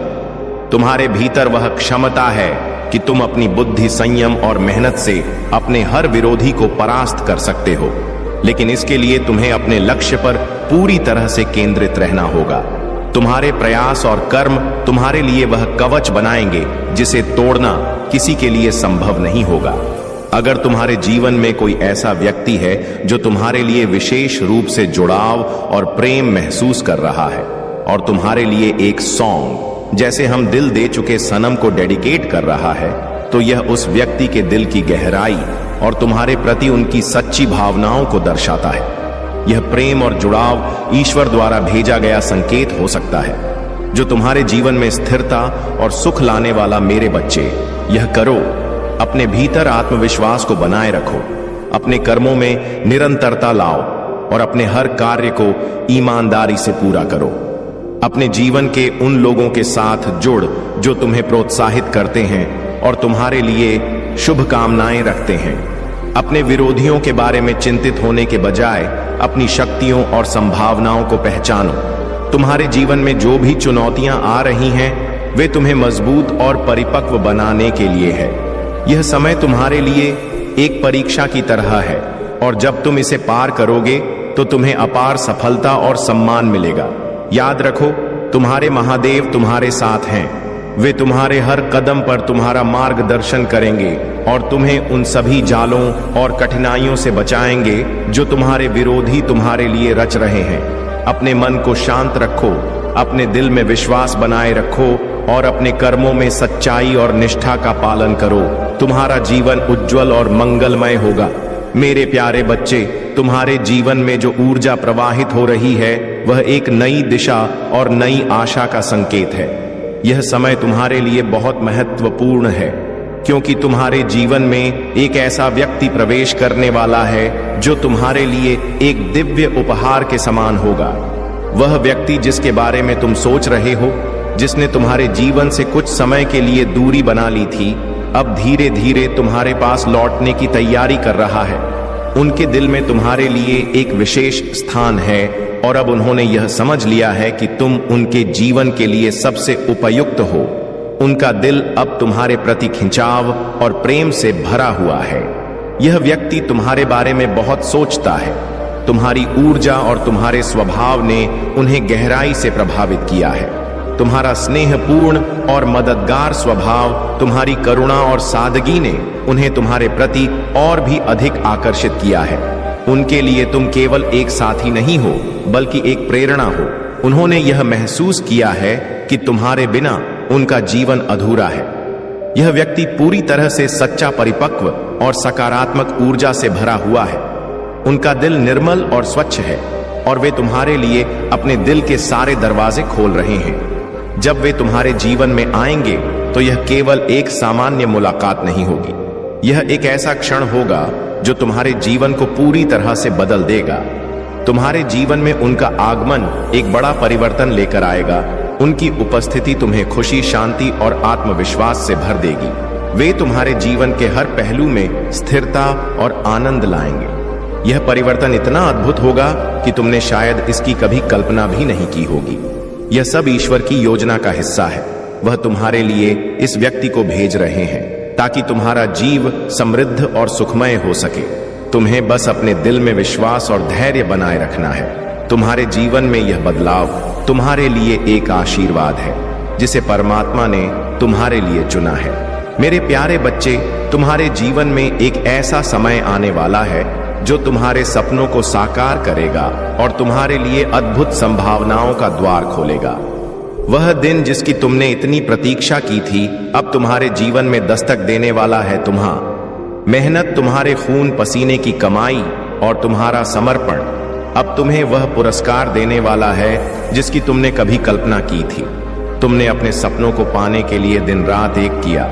तुम्हारे भीतर वह क्षमता है कि तुम अपनी बुद्धि, संयम और मेहनत से अपने हर विरोधी को परास्त कर सकते हो, लेकिन इसके लिए तुम्हें अपने लक्ष्य पर पूरी तरह से केंद्रित रहना होगा। तुम्हारे प्रयास और कर्म तुम्हारे लिए वह कवच बनाएंगे जिसे तोड़ना किसी के लिए संभव नहीं होगा। अगर तुम्हारे जीवन में कोई ऐसा व्यक्ति है जो तुम्हारे लिए विशेष रूप से जुड़ाव और प्रेम महसूस कर रहा है और तुम्हारे लिए एक सॉन्ग जैसे हम दिल दे चुके सनम को डेडिकेट कर रहा है, तो यह उस व्यक्ति के दिल की गहराई और तुम्हारे प्रति उनकी सच्ची भावनाओं को दर्शाता है। यह प्रेम और जुड़ाव ईश्वर द्वारा भेजा गया संकेत हो सकता है जो तुम्हारे जीवन में स्थिरता और सुख लाने वाला। मेरे बच्चे, यह करो। अपने भीतर आत्मविश्वास को बनाए रखो, अपने कर्मों में निरंतरता लाओ और अपने हर कार्य को ईमानदारी से पूरा करो। अपने जीवन के उन लोगों के साथ जुड़ जो तुम्हें प्रोत्साहित करते हैं और तुम्हारे लिए शुभकामनाएं रखते हैं। अपने विरोधियों के बारे में चिंतित होने के बजाय अपनी शक्तियों और संभावनाओं को पहचानो। तुम्हारे जीवन में जो भी चुनौतियां आ रही हैं, वे तुम्हें मजबूत और परिपक्व बनाने के लिए है। यह समय तुम्हारे लिए एक परीक्षा की तरह है और जब तुम इसे पार करोगे तो तुम्हें अपार सफलता और सम्मान मिलेगा। याद रखो, तुम्हारे महादेव तुम्हारे साथ हैं। वे तुम्हारे हर कदम पर तुम्हारा मार्गदर्शन करेंगे और तुम्हें उन सभी जालों और कठिनाइयों से बचाएंगे जो तुम्हारे विरोधी तुम्हारे लिए रच रहे हैं। अपने मन को शांत रखो, अपने दिल में विश्वास बनाए रखो और अपने कर्मों में सच्चाई और निष्ठा का पालन करो। तुम्हारा जीवन उज्जवल और मंगलमय होगा। मेरे प्यारे बच्चे, तुम्हारे जीवन में जो ऊर्जा प्रवाहित हो रही है वह एक नई दिशा और नई आशा का संकेत है। यह समय तुम्हारे लिए बहुत महत्वपूर्ण है क्योंकि तुम्हारे जीवन में एक ऐसा व्यक्ति प्रवेश करने वाला है जो तुम्हारे लिए एक दिव्य उपहार के समान होगा। वह व्यक्ति जिसके बारे में तुम सोच रहे हो, जिसने तुम्हारे जीवन से कुछ समय के लिए दूरी बना ली थी, अब धीरे धीरे तुम्हारे पास लौटने की तैयारी कर रहा है। उनके दिल में तुम्हारे लिए एक विशेष स्थान है और अब उन्होंने यह समझ लिया है कि तुम उनके जीवन के लिए सबसे उपयुक्त हो। उनका दिल अब तुम्हारे प्रति खिंचाव और प्रेम से भरा हुआ है। यह व्यक्ति तुम्हारे बारे में बहुत सोचता है। तुम्हारी ऊर्जा और तुम्हारे स्वभाव ने उन्हें गहराई से प्रभावित किया है। तुम्हारा स्नेहपूर्ण और मददगार स्वभाव, तुम्हारी करुणा और सादगी ने उन्हें तुम्हारे प्रति और भी अधिक आकर्षित किया है। उनके लिए तुम केवल एक साथी नहीं हो बल्कि एक प्रेरणा हो। उन्होंने यह महसूस किया है कि तुम्हारे बिना उनका जीवन अधूरा है। यह व्यक्ति पूरी तरह से सच्चा, परिपक्व और सकारात्मक ऊर्जा से भरा हुआ है। उनका दिल निर्मल और स्वच्छ है और वे तुम्हारे लिए अपने दिल के सारे दरवाजे खोल रहे हैं। जब वे तुम्हारे जीवन में आएंगे तो यह केवल एक सामान्य मुलाकात नहीं होगी। यह एक ऐसा क्षण होगा जो तुम्हारे जीवन को पूरी तरह से बदल देगा। तुम्हारे जीवन में उनका आगमन एक बड़ा परिवर्तन लेकर आएगा। उनकी उपस्थिति तुम्हें खुशी, शांति और आत्मविश्वास से भर देगी। वे तुम्हारे जीवन के हर पहलू में स्थिरता और आनंद लाएंगे। यह परिवर्तन इतना अद्भुत होगा कि तुमने शायद इसकी कभी कल्पना भी नहीं की होगी। यह सब ईश्वर की योजना का हिस्सा है। वह तुम्हारे लिए इस व्यक्ति को भेज रहे हैं ताकि तुम्हारा जीव समृद्ध और सुखमय हो सके। तुम्हें बस अपने दिल में विश्वास और धैर्य बनाए रखना है। तुम्हारे जीवन में यह बदलाव तुम्हारे लिए एक आशीर्वाद है जिसे परमात्मा ने तुम्हारे लिए चुना है। मेरे प्यारे बच्चे, तुम्हारे जीवन में एक ऐसा समय आने वाला है जो तुम्हारे सपनों को साकार करेगा और तुम्हारे लिए अद्भुत संभावनाओं का द्वार खोलेगा। वह दिन जिसकी तुमने इतनी प्रतीक्षा की थी अब तुम्हारे जीवन में दस्तक देने वाला है। मेहनत, तुम्हारे खून पसीने की कमाई और तुम्हारा समर्पण अब तुम्हें वह पुरस्कार देने वाला है जिसकी तुमने कभी कल्पना की थी। तुमने अपने सपनों को पाने के लिए दिन रात एक किया।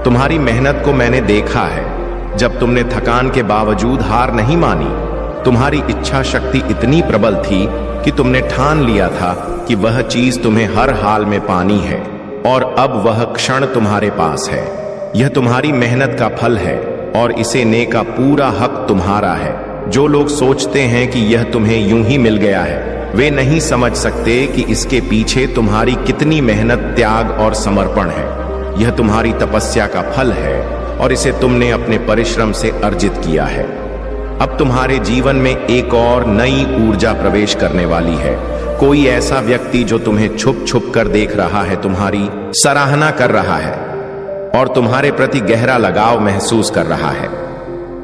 तुम्हारी मेहनत को मैंने देखा है। जब तुमने थकान के बावजूद हार नहीं मानी, तुम्हारी इच्छा शक्ति इतनी प्रबल थी कि तुमने ठान लिया था कि वह चीज तुम्हें हर हाल में पानी है और अब वह क्षण तुम्हारे पास है। यह तुम्हारी मेहनत का फल है। और इसे ने का पूरा हक तुम्हारा है। जो लोग सोचते हैं कि यह तुम्हें यूं ही मिल गया है, वे नहीं समझ सकते कि इसके पीछे तुम्हारी कितनी मेहनत, त्याग और समर्पण है। यह तुम्हारी तपस्या का फल है और इसे तुमने अपने परिश्रम से अर्जित किया है। अब तुम्हारे जीवन में एक और नई ऊर्जा प्रवेश करने वाली है। कोई ऐसा व्यक्ति जो तुम्हें छुप छुप कर देख रहा है, तुम्हारी सराहना कर रहा है और तुम्हारे प्रति गहरा लगाव महसूस कर रहा है।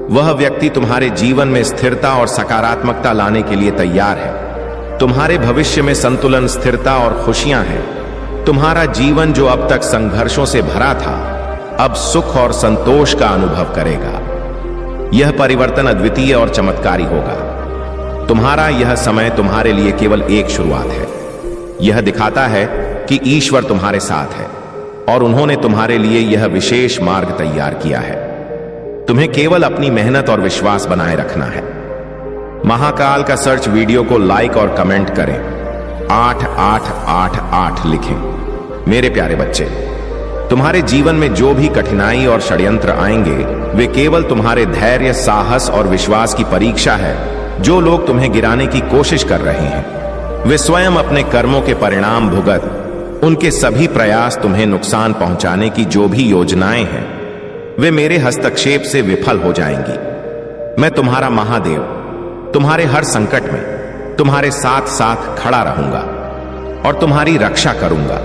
वह व्यक्ति तुम्हारे जीवन में स्थिरता और सकारात्मकता लाने के लिए तैयार है। तुम्हारे भविष्य में संतुलन, स्थिरता और खुशियां हैं। तुम्हारा जीवन जो अब तक संघर्षों से भरा था, अब सुख और संतोष का अनुभव करेगा। यह परिवर्तन अद्वितीय और चमत्कारी होगा। तुम्हारा यह समय तुम्हारे लिए केवल एक शुरुआत है। यह दिखाता है कि ईश्वर तुम्हारे साथ है और उन्होंने तुम्हारे लिए यह विशेष मार्ग तैयार किया है। तुम्हें केवल अपनी मेहनत और विश्वास बनाए रखना है। महाकाल का सर्च वीडियो को लाइक और कमेंट करें। 8888 लिखें। मेरे प्यारे बच्चे, तुम्हारे जीवन में जो भी कठिनाई और षड्यंत्र आएंगे, वे केवल तुम्हारे धैर्य, साहस और विश्वास की परीक्षा है। जो लोग तुम्हें गिराने की कोशिश कर रहे हैं, वे स्वयं अपने कर्मों के परिणाम भुगत। उनके सभी प्रयास तुम्हें नुकसान पहुंचाने की जो भी योजनाएं हैं, वे मेरे हस्तक्षेप से विफल हो जाएंगी। मैं तुम्हारा महादेव तुम्हारे हर संकट में तुम्हारे साथ साथ खड़ा रहूंगा और तुम्हारी रक्षा करूंगा।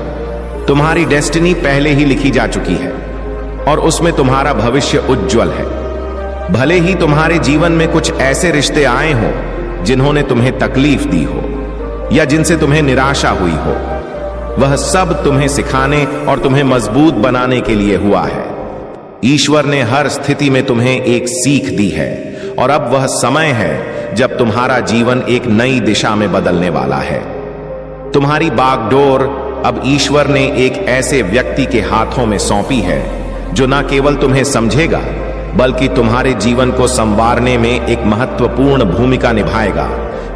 तुम्हारी डेस्टिनी पहले ही लिखी जा चुकी है और उसमें तुम्हारा भविष्य उज्जवल है। भले ही तुम्हारे जीवन में कुछ ऐसे रिश्ते आए हों जिन्होंने तुम्हें तकलीफ दी हो या जिनसे तुम्हें निराशा हुई हो, वह सब तुम्हें सिखाने और तुम्हें मजबूत बनाने के लिए हुआ है। ईश्वर ने हर स्थिति में तुम्हें एक सीख दी है और अब वह समय है जब तुम्हारा जीवन एक नई दिशा में बदलने वाला है। तुम्हारी बागडोर अब ईश्वर ने एक ऐसे व्यक्ति के हाथों में सौंपी है जो न केवल तुम्हें समझेगा, बल्कि तुम्हारे जीवन को संवारने में एक महत्वपूर्ण भूमिका निभाएगा।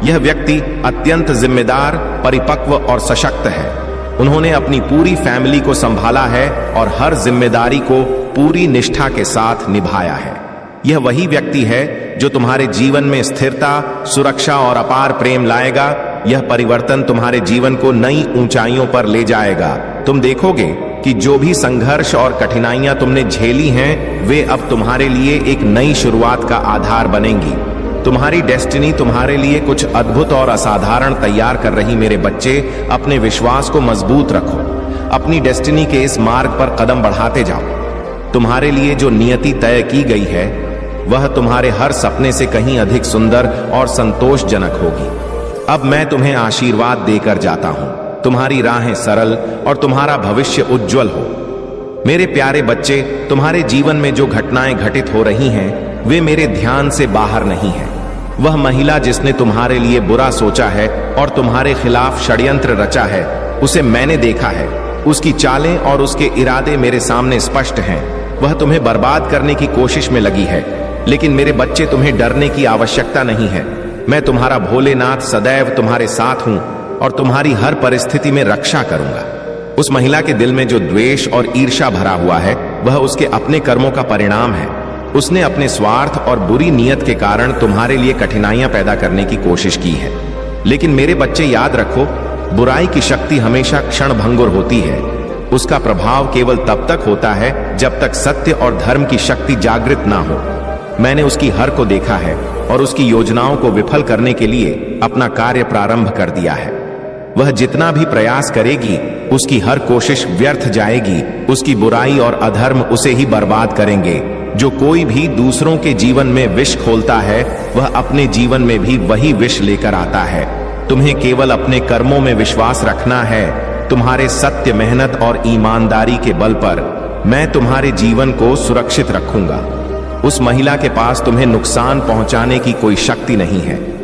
यह व्यक्ति अत्यंत जिम्मेदार, परिपक्व और सशक्त है। उन्होंने अपनी पूरी फैमिली को संभाला है और हर जिम्मेदारी को पूरी निष्ठा के साथ निभाया है। यह वही व्यक्ति है जो तुम्हारे जीवन में स्थिरता, सुरक्षा और अपार प्रेम लाएगा। यह परिवर्तन तुम्हारे जीवन को नई ऊंचाइयों पर ले जाएगा। तुम देखोगे कि जो भी संघर्ष और कठिनाइयां तुमने झेली हैं, वे अब तुम्हारे लिए एक नई शुरुआत का आधार बनेंगी। तुम्हारी डेस्टिनी तुम्हारे लिए कुछ अद्भुत और असाधारण तैयार कर रही। मेरे बच्चे, अपने विश्वास को मजबूत रखो। अपनी डेस्टिनी के इस मार्ग पर कदम बढ़ाते जाओ। तुम्हारे लिए जो नियति तय की गई है, वह तुम्हारे हर सपने से कहीं अधिक सुंदर और संतोषजनक होगी। अब मैं तुम्हें आशीर्वाद देकर जाता हूं। तुम्हारी राहें सरल और तुम्हारा भविष्य उज्जवल हो। मेरे प्यारे बच्चे, तुम्हारे जीवन में जो घटनाएं घटित हो रही हैं, वे मेरे ध्यान से बाहर नहीं हैं। वह महिला जिसने तुम्हारे लिए बुरा सोचा है और तुम्हारे खिलाफ षड्यंत्र रचा है, उसे मैंने देखा है। उसकी चालें और उसके इरादे मेरे सामने स्पष्ट हैं। वह तुम्हें बर्बाद करने की कोशिश में लगी है, लेकिन मेरे बच्चे, तुम्हें डरने की आवश्यकता नहीं है। मैं तुम्हारा भोलेनाथ सदैव तुम्हारे साथ हूं और तुम्हारी हर परिस्थिति में रक्षा करूंगा। उस महिला के दिल में जो द्वेष और ईर्ष्या भरा हुआ है, वह उसके अपने कर्मों का परिणाम है। उसने अपने स्वार्थ और बुरी नीयत के कारण तुम्हारे लिए कठिनाइयां पैदा करने की कोशिश की है। लेकिन मेरे बच्चे, याद रखो, बुराई की शक्ति हमेशा क्षणभंगुर होती है। उसका प्रभाव केवल तब तक होता है जब तक सत्य और धर्म की शक्ति जागृत ना हो। मैंने उसकी हर को देखा है और उसकी योजनाओं को विफल करने के लिए अपना कार्य प्रारंभ कर दिया है। वह जितना भी प्रयास करेगी, उसकी हर कोशिश व्यर्थ जाएगी। उसकी बुराई और अधर्म उसे ही बर्बाद करेंगे। जो कोई भी दूसरों के जीवन में विष खोलता है, वह अपने जीवन में भी वही विष लेकर आता है। तुम्हें केवल अपने कर्मों में विश्वास रखना है। तुम्हारे सत्य, मेहनत और ईमानदारी के बल पर मैं तुम्हारे जीवन को सुरक्षित रखूंगा। उस महिला के पास तुम्हें नुकसान पहुंचाने की कोई शक्ति नहीं है।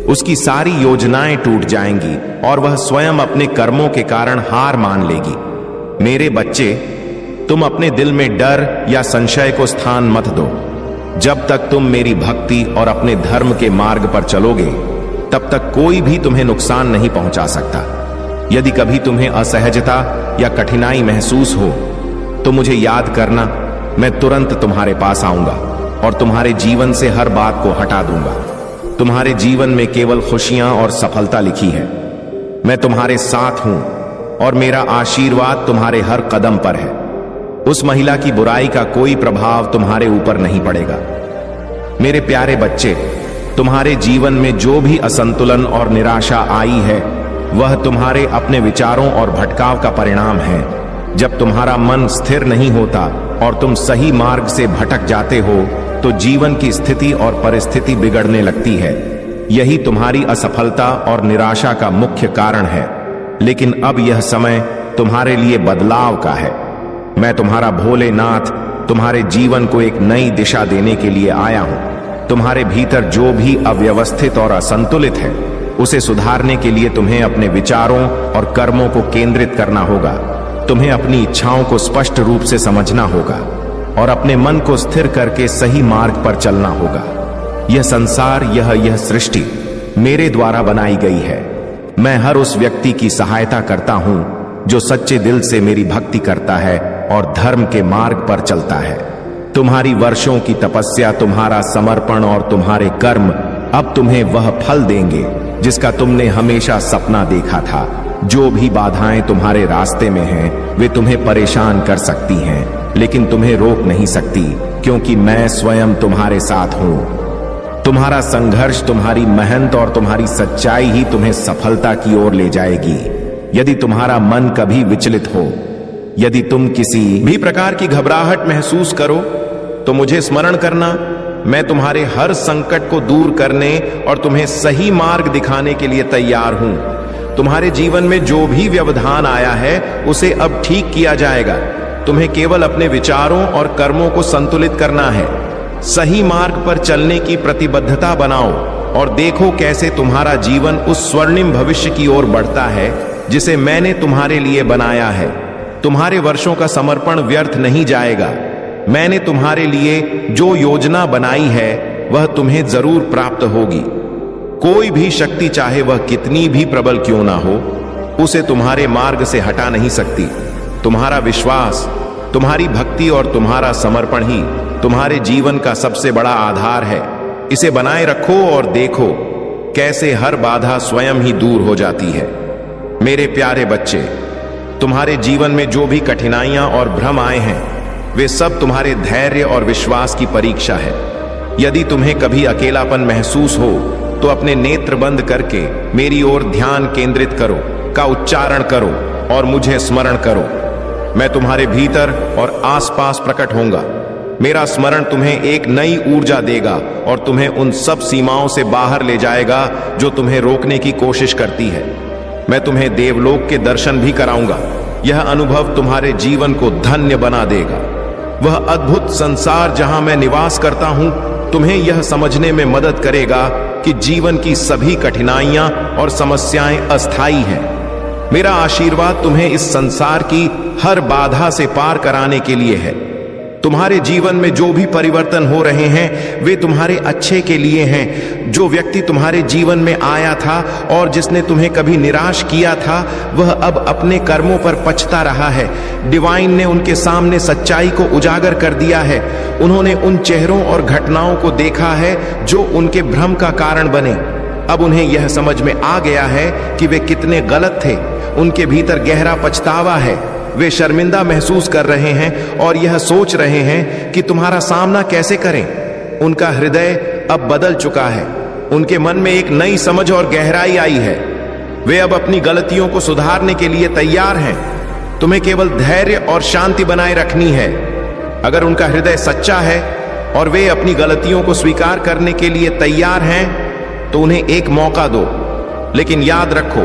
उसकी सारी योजनाएं टूट जाएंगी और वह स्वयं अपने कर्मों के कारण हार मान लेगी। मेरे बच्चे, तुम अपने दिल में डर या संशय को स्थान मत दो। जब तक तुम मेरी भक्ति और अपने धर्म के मार्ग पर चलोगे, तब तक कोई भी तुम्हें नुकसान नहीं पहुंचा सकता। यदि कभी तुम्हें असहजता या कठिनाई महसूस हो, तो मुझे याद करना। मैं तुरंत तुम्हारे पास आऊंगा। और तुम्हारे जीवन से हर बात को हटा दूंगा। तुम्हारे जीवन में केवल खुशियां और सफलता लिखी है। मैं तुम्हारे साथ हूं और मेरा आशीर्वाद तुम्हारे हर कदम पर है। उस महिला की बुराई का कोई प्रभाव तुम्हारे ऊपर नहीं पड़ेगा। मेरे प्यारे बच्चे, तुम्हारे जीवन में जो भी असंतुलन और निराशा आई है वह तुम्हारे अपने विचारों और भटकाव का परिणाम है। जब तुम्हारा मन स्थिर नहीं होता और तुम सही मार्ग से भटक जाते हो तो जीवन की स्थिति और परिस्थिति बिगड़ने लगती है। यही तुम्हारी असफलता और निराशा का मुख्य कारण है। लेकिन अब यह समय तुम्हारे लिए बदलाव का है। मैं तुम्हारा भोलेनाथ तुम्हारे जीवन को एक नई दिशा देने के लिए आया हूं। तुम्हारे भीतर जो भी अव्यवस्थित और असंतुलित है उसे सुधारने के लिए तुम्हें अपने विचारों और कर्मों को केंद्रित करना होगा। तुम्हें अपनी इच्छाओं को स्पष्ट रूप से समझना होगा और अपने मन को स्थिर करके सही मार्ग पर चलना होगा। यह संसार, यह सृष्टि मेरे द्वारा बनाई गई है। मैं हर उस व्यक्ति की सहायता करता हूं जो सच्चे दिल से मेरी भक्ति करता है और धर्म के मार्ग पर चलता है। तुम्हारी वर्षों की तपस्या, तुम्हारा समर्पण और तुम्हारे कर्म अब तुम्हें वह फल देंगे जिसका तुमने हमेशा सपना देखा था। जो भी बाधाएं तुम्हारे रास्ते में हैं, वे तुम्हें परेशान कर सकती हैं, लेकिन तुम्हें रोक नहीं सकती, क्योंकि मैं स्वयं तुम्हारे साथ हूं। तुम्हारा संघर्ष, तुम्हारी मेहनत और तुम्हारी सच्चाई ही तुम्हें सफलता की ओर ले जाएगी। यदि तुम्हारा मन कभी विचलित हो, यदि तुम किसी भी प्रकार की घबराहट महसूस करो, तो मुझे स्मरण करना। मैं तुम्हारे हर संकट को दूर करने और तुम्हें सही मार्ग दिखाने के लिए तैयार हूं। तुम्हारे जीवन में जो भी व्यवधान आया है उसे अब ठीक किया जाएगा। तुम्हें केवल अपने विचारों और कर्मों को संतुलित करना है। सही मार्ग पर चलने की प्रतिबद्धता बनाओ और देखो कैसे तुम्हारा जीवन उस स्वर्णिम भविष्य की ओर बढ़ता है जिसे मैंने तुम्हारे लिए बनाया है। तुम्हारे वर्षों का समर्पण व्यर्थ नहीं जाएगा। मैंने तुम्हारे लिए जो योजना बनाई है वह तुम्हें जरूर प्राप्त होगी। कोई भी शक्ति, चाहे वह कितनी भी प्रबल क्यों ना हो, उसे तुम्हारे मार्ग से हटा नहीं सकती। तुम्हारा विश्वास, तुम्हारी भक्ति और तुम्हारा समर्पण ही तुम्हारे जीवन का सबसे बड़ा आधार है। इसे बनाए रखो और देखो कैसे हर बाधा स्वयं ही दूर हो जाती है। मेरे प्यारे बच्चे, तुम्हारे जीवन में जो भी कठिनाइयां और भ्रम आए हैं वे सब तुम्हारे धैर्य और विश्वास की परीक्षा है। यदि तुम्हें कभी अकेलापन महसूस हो तो अपने नेत्र बंद करके मेरी ओर ध्यान केंद्रित करो, का उच्चारण करो और मुझे स्मरण करो। मैं तुम्हारे भीतर और आसपास प्रकट होऊंगा। मेरा स्मरण तुम्हें एक नई ऊर्जा देगा और तुम्हें उन सब सीमाओं से बाहर ले जाएगा जो तुम्हें रोकने की कोशिश करती है। मैं तुम्हें देवलोक के दर्शन भी कराऊंगा। यह अनुभव तुम्हारे जीवन को धन्य बना देगा। वह अद्भुत संसार जहां मैं निवास करता हूं तुम्हें यह समझने में मदद करेगा कि जीवन की सभी कठिनाइयां और समस्याएं अस्थायी हैं। मेरा आशीर्वाद तुम्हें इस संसार की हर बाधा से पार कराने के लिए है। तुम्हारे जीवन में जो भी परिवर्तन हो रहे हैं वे तुम्हारे अच्छे के लिए हैं। जो व्यक्ति तुम्हारे जीवन में आया था और जिसने तुम्हें कभी निराश किया था वह अब अपने कर्मों पर पछता रहा है। डिवाइन ने उनके सामने सच्चाई को उजागर कर दिया है। उन्होंने उन चेहरों और घटनाओं को देखा है जो उनके भ्रम का कारण बने। अब उन्हें यह समझ में आ गया है कि वे कितने गलत थे। उनके भीतर गहरा पछतावा है। वे शर्मिंदा महसूस कर रहे हैं और यह सोच रहे हैं कि तुम्हारा सामना कैसे करें। उनका हृदय अब बदल चुका है। उनके मन में एक नई समझ और गहराई आई है। वे अब अपनी गलतियों को सुधारने के लिए तैयार हैं। तुम्हें केवल धैर्य और शांति बनाए रखनी है। अगर उनका हृदय सच्चा है और वे अपनी गलतियों को स्वीकार करने के लिए तैयार हैं तो उन्हें एक मौका दो। लेकिन याद रखो,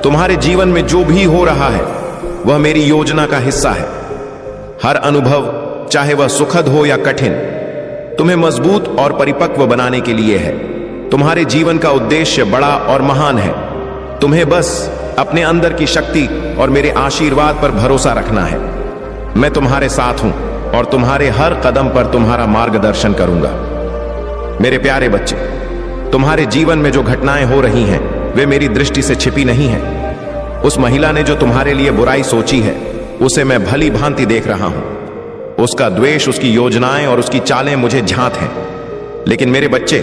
तुम्हारे जीवन में जो भी हो रहा है वह मेरी योजना का हिस्सा है। हर अनुभव, चाहे वह सुखद हो या कठिन, तुम्हें मजबूत और परिपक्व बनाने के लिए है। तुम्हारे जीवन का उद्देश्य बड़ा और महान है। तुम्हें बस अपने अंदर की शक्ति और मेरे आशीर्वाद पर भरोसा रखना है। मैं तुम्हारे साथ हूं और तुम्हारे हर कदम पर तुम्हारा मार्गदर्शन करूंगा। मेरे प्यारे बच्चे, तुम्हारे जीवन में जो घटनाएं हो रही हैं वे मेरी दृष्टि से छिपी नहीं हैं। उस महिला ने जो तुम्हारे लिए बुराई सोची है उसे मैं भली भांति देख रहा हूं। उसका द्वेष, उसकी योजनाएं और उसकी चालें मुझे ज्ञात हैं। लेकिन मेरे बच्चे,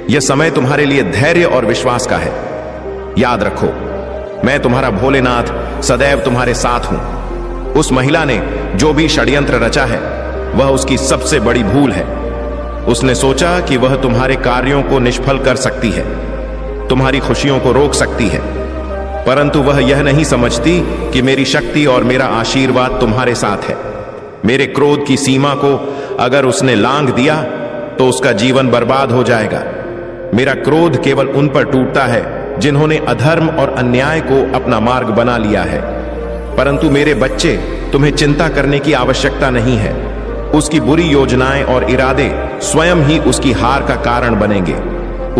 यह समय तुम्हारे लिए धैर्य और विश्वास का है। याद रखो, मैं तुम्हारा भोलेनाथ सदैव तुम्हारे साथ हूं। उस महिला ने जो भी षड्यंत्र रचा है वह उसकी सबसे बड़ी भूल है। उसने सोचा कि वह तुम्हारे कार्यों को निष्फल कर सकती है, तुम्हारी खुशियों को रोक सकती है, परंतु वह यह नहीं समझती कि मेरी शक्ति और मेरा आशीर्वाद तुम्हारे साथ है। मेरे क्रोध की सीमा को अगर उसने लांघ दिया तो उसका जीवन बर्बाद हो जाएगा। मेरा क्रोध केवल उन पर टूटता है जिन्होंने अधर्म और अन्याय को अपना मार्ग बना लिया है। परंतु मेरे बच्चे, तुम्हें चिंता करने की आवश्यकता नहीं है। उसकी बुरी योजनाएं और इरादे स्वयं ही उसकी हार का कारण बनेंगे।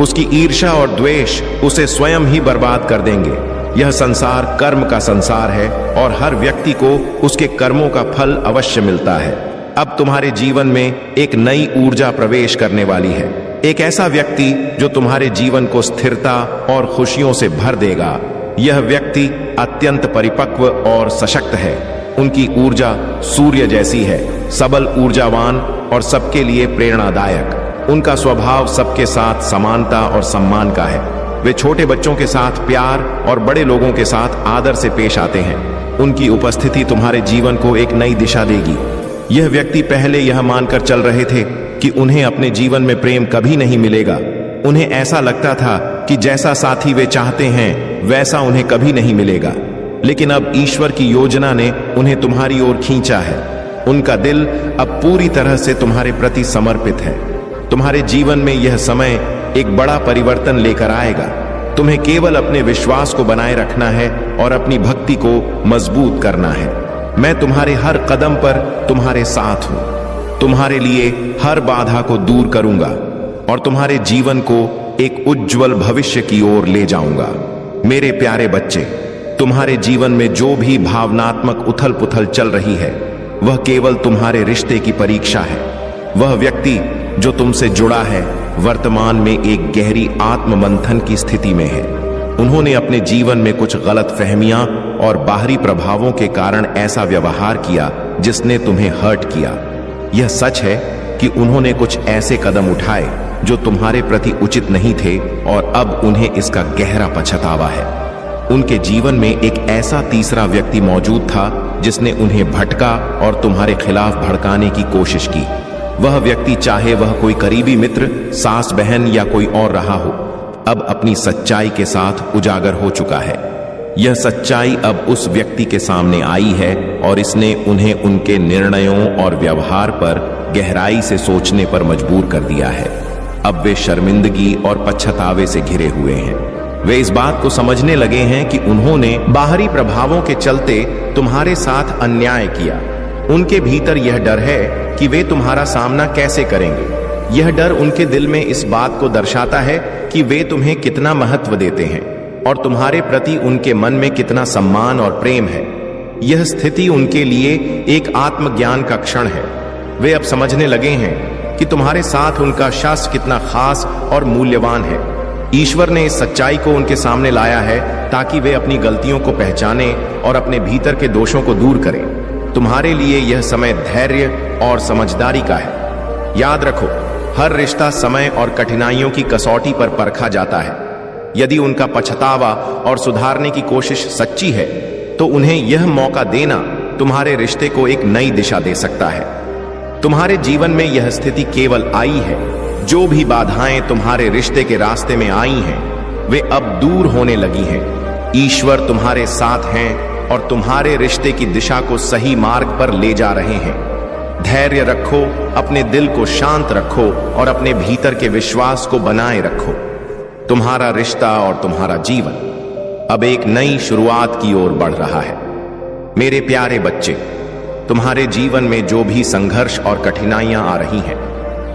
उसकी ईर्ष्या और द्वेष उसे स्वयं ही बर्बाद कर देंगे। यह संसार कर्म का संसार है और हर व्यक्ति को उसके कर्मों का फल अवश्य मिलता है। अब तुम्हारे जीवन में एक नई ऊर्जा प्रवेश करने वाली है। एक ऐसा व्यक्ति जो तुम्हारे जीवन को स्थिरता और खुशियों से भर देगा। यह व्यक्ति अत्यंत परिपक्व और सशक्त है। उनकी ऊर्जा सूर्य जैसी है, सबल, ऊर्जावान और सबके लिए प्रेरणादायक। उनका स्वभाव सबके साथ समानता और सम्मान का है। वे छोटे बच्चों के साथ प्यार और बड़े लोगों के साथ आदर से पेश आते हैं। उनकी उपस्थिति तुम्हारे जीवन को एक नई दिशा देगी। यह व्यक्ति पहले यह मानकर चल रहे थे कि उन्हें अपने जीवन में प्रेम कभी नहीं मिलेगा। उन्हें ऐसा लगता था कि जैसा साथी वे चाहते हैं वैसा उन्हें कभी नहीं मिलेगा। लेकिन अब ईश्वर की योजना ने उन्हें तुम्हारी ओर खींचा है। उनका दिल अब पूरी तरह से तुम्हारे प्रति समर्पित है। तुम्हारे जीवन में यह समय एक बड़ा परिवर्तन लेकर आएगा। तुम्हें केवल अपने विश्वास को बनाए रखना है और अपनी भक्ति को मजबूत करना है। मैं तुम्हारे हर कदम पर तुम्हारे साथ हूं। तुम्हारे लिए हर बाधा को दूर करूंगा और तुम्हारे जीवन को एक उज्जवल भविष्य की ओर ले जाऊंगा। मेरे प्यारे बच्चे, तुम्हारे जीवन में जो भी भावनात्मक उथल पुथल चल रही है वह केवल तुम्हारे रिश्ते की परीक्षा है। वह व्यक्ति जो तुमसे जुड़ा है वर्तमान में एक गहरी आत्म मंथन की स्थिति में है। उन्होंने अपने जीवन में कुछ गलत फहमियां और बाहरी प्रभावों के कारण ऐसा व्यवहार किया जिसने तुम्हें हर्ट किया। यह सच है कि उन्होंने कुछ ऐसे कदम उठाए जो तुम्हारे प्रति उचित नहीं थे और अब उन्हें इसका गहरा पछतावा है। उनके जीवन में एक ऐसा तीसरा व्यक्ति मौजूद था जिसने उन्हें भटका और तुम्हारे खिलाफ भड़काने की कोशिश की। वह व्यक्ति, चाहे वह कोई करीबी मित्र, सास बहन या कोई और रहा हो, अब अपनी सच्चाई के साथ उजागर हो चुका है। यह सच्चाई अब उस व्यक्ति के सामने आई है और इसने उन्हें उनके निर्णयों और व्यवहार पर गहराई से सोचने पर मजबूर कर दिया है। अब वे शर्मिंदगी और पछतावे से घिरे हुए हैं। वे इस बात को समझने लगे हैं कि उन्होंने बाहरी प्रभावों के चलते तुम्हारे साथ अन्याय किया। उनके भीतर यह डर है कि वे तुम्हारा सामना कैसे करेंगे। यह डर उनके दिल में इस बात को दर्शाता है कि वे तुम्हें कितना महत्व देते हैं और तुम्हारे प्रति उनके मन में कितना सम्मान और प्रेम है। यह स्थिति उनके लिए एक आत्मज्ञान का क्षण है। वे अब समझने लगे हैं कि तुम्हारे साथ उनका शास्त्र कितना खास और मूल्यवान है। ईश्वर ने इस सच्चाई को उनके सामने लाया है ताकि वे अपनी गलतियों को पहचाने और अपने भीतर के दोषों को दूर करें। तुम्हारे लिए यह समय धैर्य और समझदारी का है। याद रखो, हर रिश्ता समय और कठिनाइयों की कसौटी पर परखा जाता है। यदि उनका पछतावा और सुधारने की कोशिश सच्ची है तो उन्हें यह मौका देना तुम्हारे रिश्ते को एक नई दिशा दे सकता है। तुम्हारे जीवन में यह स्थिति केवल आई है। जो भी बाधाएं तुम्हारे रिश्ते के रास्ते में आई हैं वे अब दूर होने लगी हैं। ईश्वर तुम्हारे साथ हैं और तुम्हारे रिश्ते की दिशा को सही मार्ग पर ले जा रहे हैं। धैर्य रखो, अपने दिल को शांत रखो और अपने भीतर के विश्वास को बनाए रखो। तुम्हारा रिश्ता और तुम्हारा जीवन अब एक नई शुरुआत की ओर बढ़ रहा है। मेरे प्यारे बच्चे, तुम्हारे जीवन में जो भी संघर्ष और कठिनाइयां आ रही हैं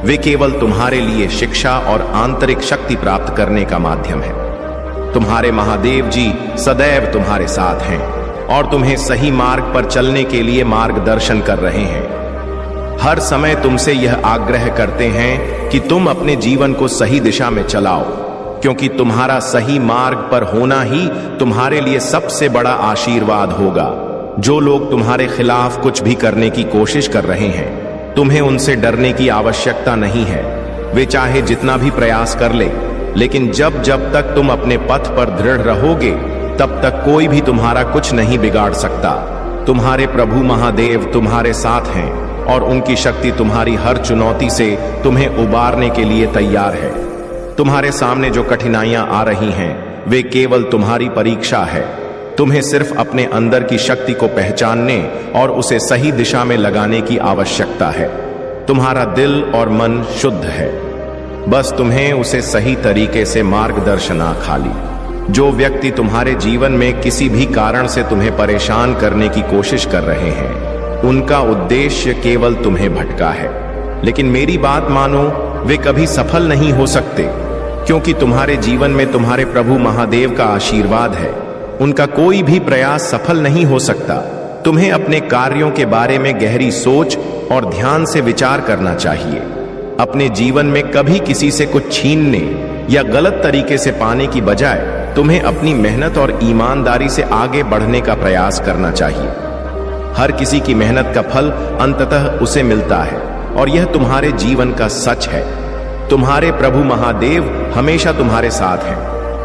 वे केवल तुम्हारे लिए शिक्षा और आंतरिक शक्ति प्राप्त करने का माध्यम है। तुम्हारे महादेव जी सदैव तुम्हारे साथ हैं और तुम्हें सही मार्ग पर चलने के लिए मार्गदर्शन कर रहे हैं। हर समय तुमसे यह आग्रह करते हैं कि तुम अपने जीवन को सही दिशा में चलाओ, क्योंकि तुम्हारा सही मार्ग पर होना ही तुम्हारे लिए सबसे बड़ा आशीर्वाद होगा। जो लोग तुम्हारे खिलाफ कुछ भी करने की कोशिश कर रहे हैं, तुम्हें उनसे डरने की आवश्यकता नहीं है। वे चाहे जितना भी प्रयास कर ले, लेकिन जब जब तक तुम अपने पथ पर दृढ़ रहोगे, तब तक कोई भी तुम्हारा कुछ नहीं बिगाड़ सकता। तुम्हारे प्रभु महादेव तुम्हारे साथ हैं और उनकी शक्ति तुम्हारी हर चुनौती से तुम्हें उबारने के लिए तैयार है। तुम्हारे सामने जो कठिनाइयां आ रही हैं, वे केवल तुम्हारी परीक्षा है। तुम्हें सिर्फ अपने अंदर की शक्ति को पहचानने और उसे सही दिशा में लगाने की आवश्यकता है। तुम्हारा दिल और मन शुद्ध है, बस तुम्हें उसे सही तरीके से मार्गदर्शन खाली। जो व्यक्ति तुम्हारे जीवन में किसी भी कारण से तुम्हें परेशान करने की कोशिश कर रहे हैं, उनका उद्देश्य केवल तुम्हें भटका है। लेकिन मेरी बात मानो, वे कभी सफल नहीं हो सकते, क्योंकि तुम्हारे जीवन में तुम्हारे प्रभु महादेव का आशीर्वाद है। उनका कोई भी प्रयास सफल नहीं हो सकता। तुम्हें अपने कार्यों के बारे में गहरी सोच और ध्यान से विचार करना चाहिए। अपने जीवन में कभी किसी से कुछ छीनने या गलत तरीके से पाने की बजाय तुम्हें अपनी मेहनत और ईमानदारी से आगे बढ़ने का प्रयास करना चाहिए। हर किसी की मेहनत का फल अंततः उसे मिलता है, और यह तुम्हारे जीवन का सच है। तुम्हारे प्रभु महादेव हमेशा तुम्हारे साथ हैं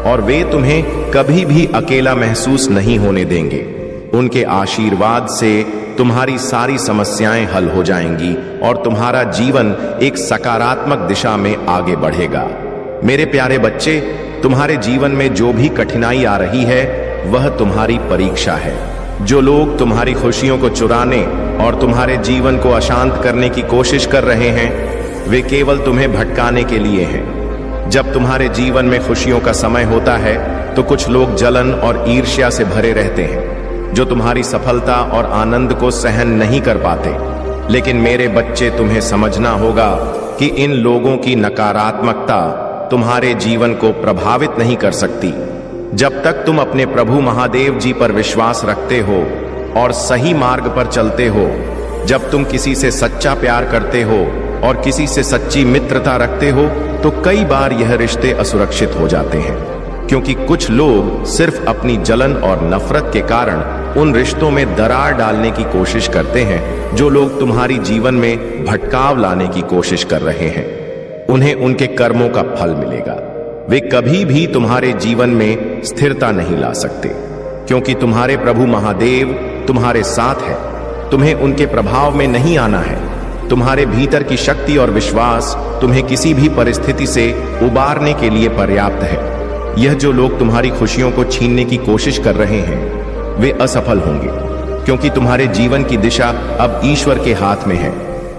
और वे तुम्हें कभी भी अकेला महसूस नहीं होने देंगे। उनके आशीर्वाद से तुम्हारी सारी समस्याएं हल हो जाएंगी और तुम्हारा जीवन एक सकारात्मक दिशा में आगे बढ़ेगा। मेरे प्यारे बच्चे, तुम्हारे जीवन में जो भी कठिनाई आ रही है, वह तुम्हारी परीक्षा है। जो लोग तुम्हारी खुशियों को चुराने और तुम्हारे जीवन को अशांत करने की कोशिश कर रहे हैं, वे केवल तुम्हें भटकाने के लिए हैं। जब तुम्हारे जीवन में खुशियों का समय होता है, तो कुछ लोग जलन और ईर्ष्या से भरे रहते हैं, जो तुम्हारी सफलता और आनंद को सहन नहीं कर पाते। लेकिन मेरे बच्चे, तुम्हें समझना होगा कि इन लोगों की नकारात्मकता तुम्हारे जीवन को प्रभावित नहीं कर सकती। जब तक तुम अपने प्रभु महादेव जी पर विश्वास रखते हो और सही मार्ग पर चलते हो, जब तुम किसी से सच्चा प्यार करते हो और किसी से सच्ची मित्रता रखते हो, तो कई बार यह रिश्ते असुरक्षित हो जाते हैं, क्योंकि कुछ लोग सिर्फ अपनी जलन और नफरत के कारण उन रिश्तों में दरार डालने की कोशिश करते हैं। जो लोग तुम्हारी जीवन में भटकाव लाने की कोशिश कर रहे हैं, उन्हें उनके कर्मों का फल मिलेगा। वे कभी भी तुम्हारे जीवन में स्थिरता नहीं ला सकते, क्योंकि तुम्हारे प्रभु महादेव तुम्हारे साथ है। तुम्हें उनके प्रभाव में नहीं आना है। तुम्हारे भीतर की शक्ति और विश्वास तुम्हें किसी भी परिस्थिति से उबारने के लिए पर्याप्त है। यह जो लोग तुम्हारी खुशियों को छीनने की कोशिश कर रहे हैं, वे असफल होंगे, क्योंकि तुम्हारे जीवन की दिशा अब ईश्वर के हाथ में है।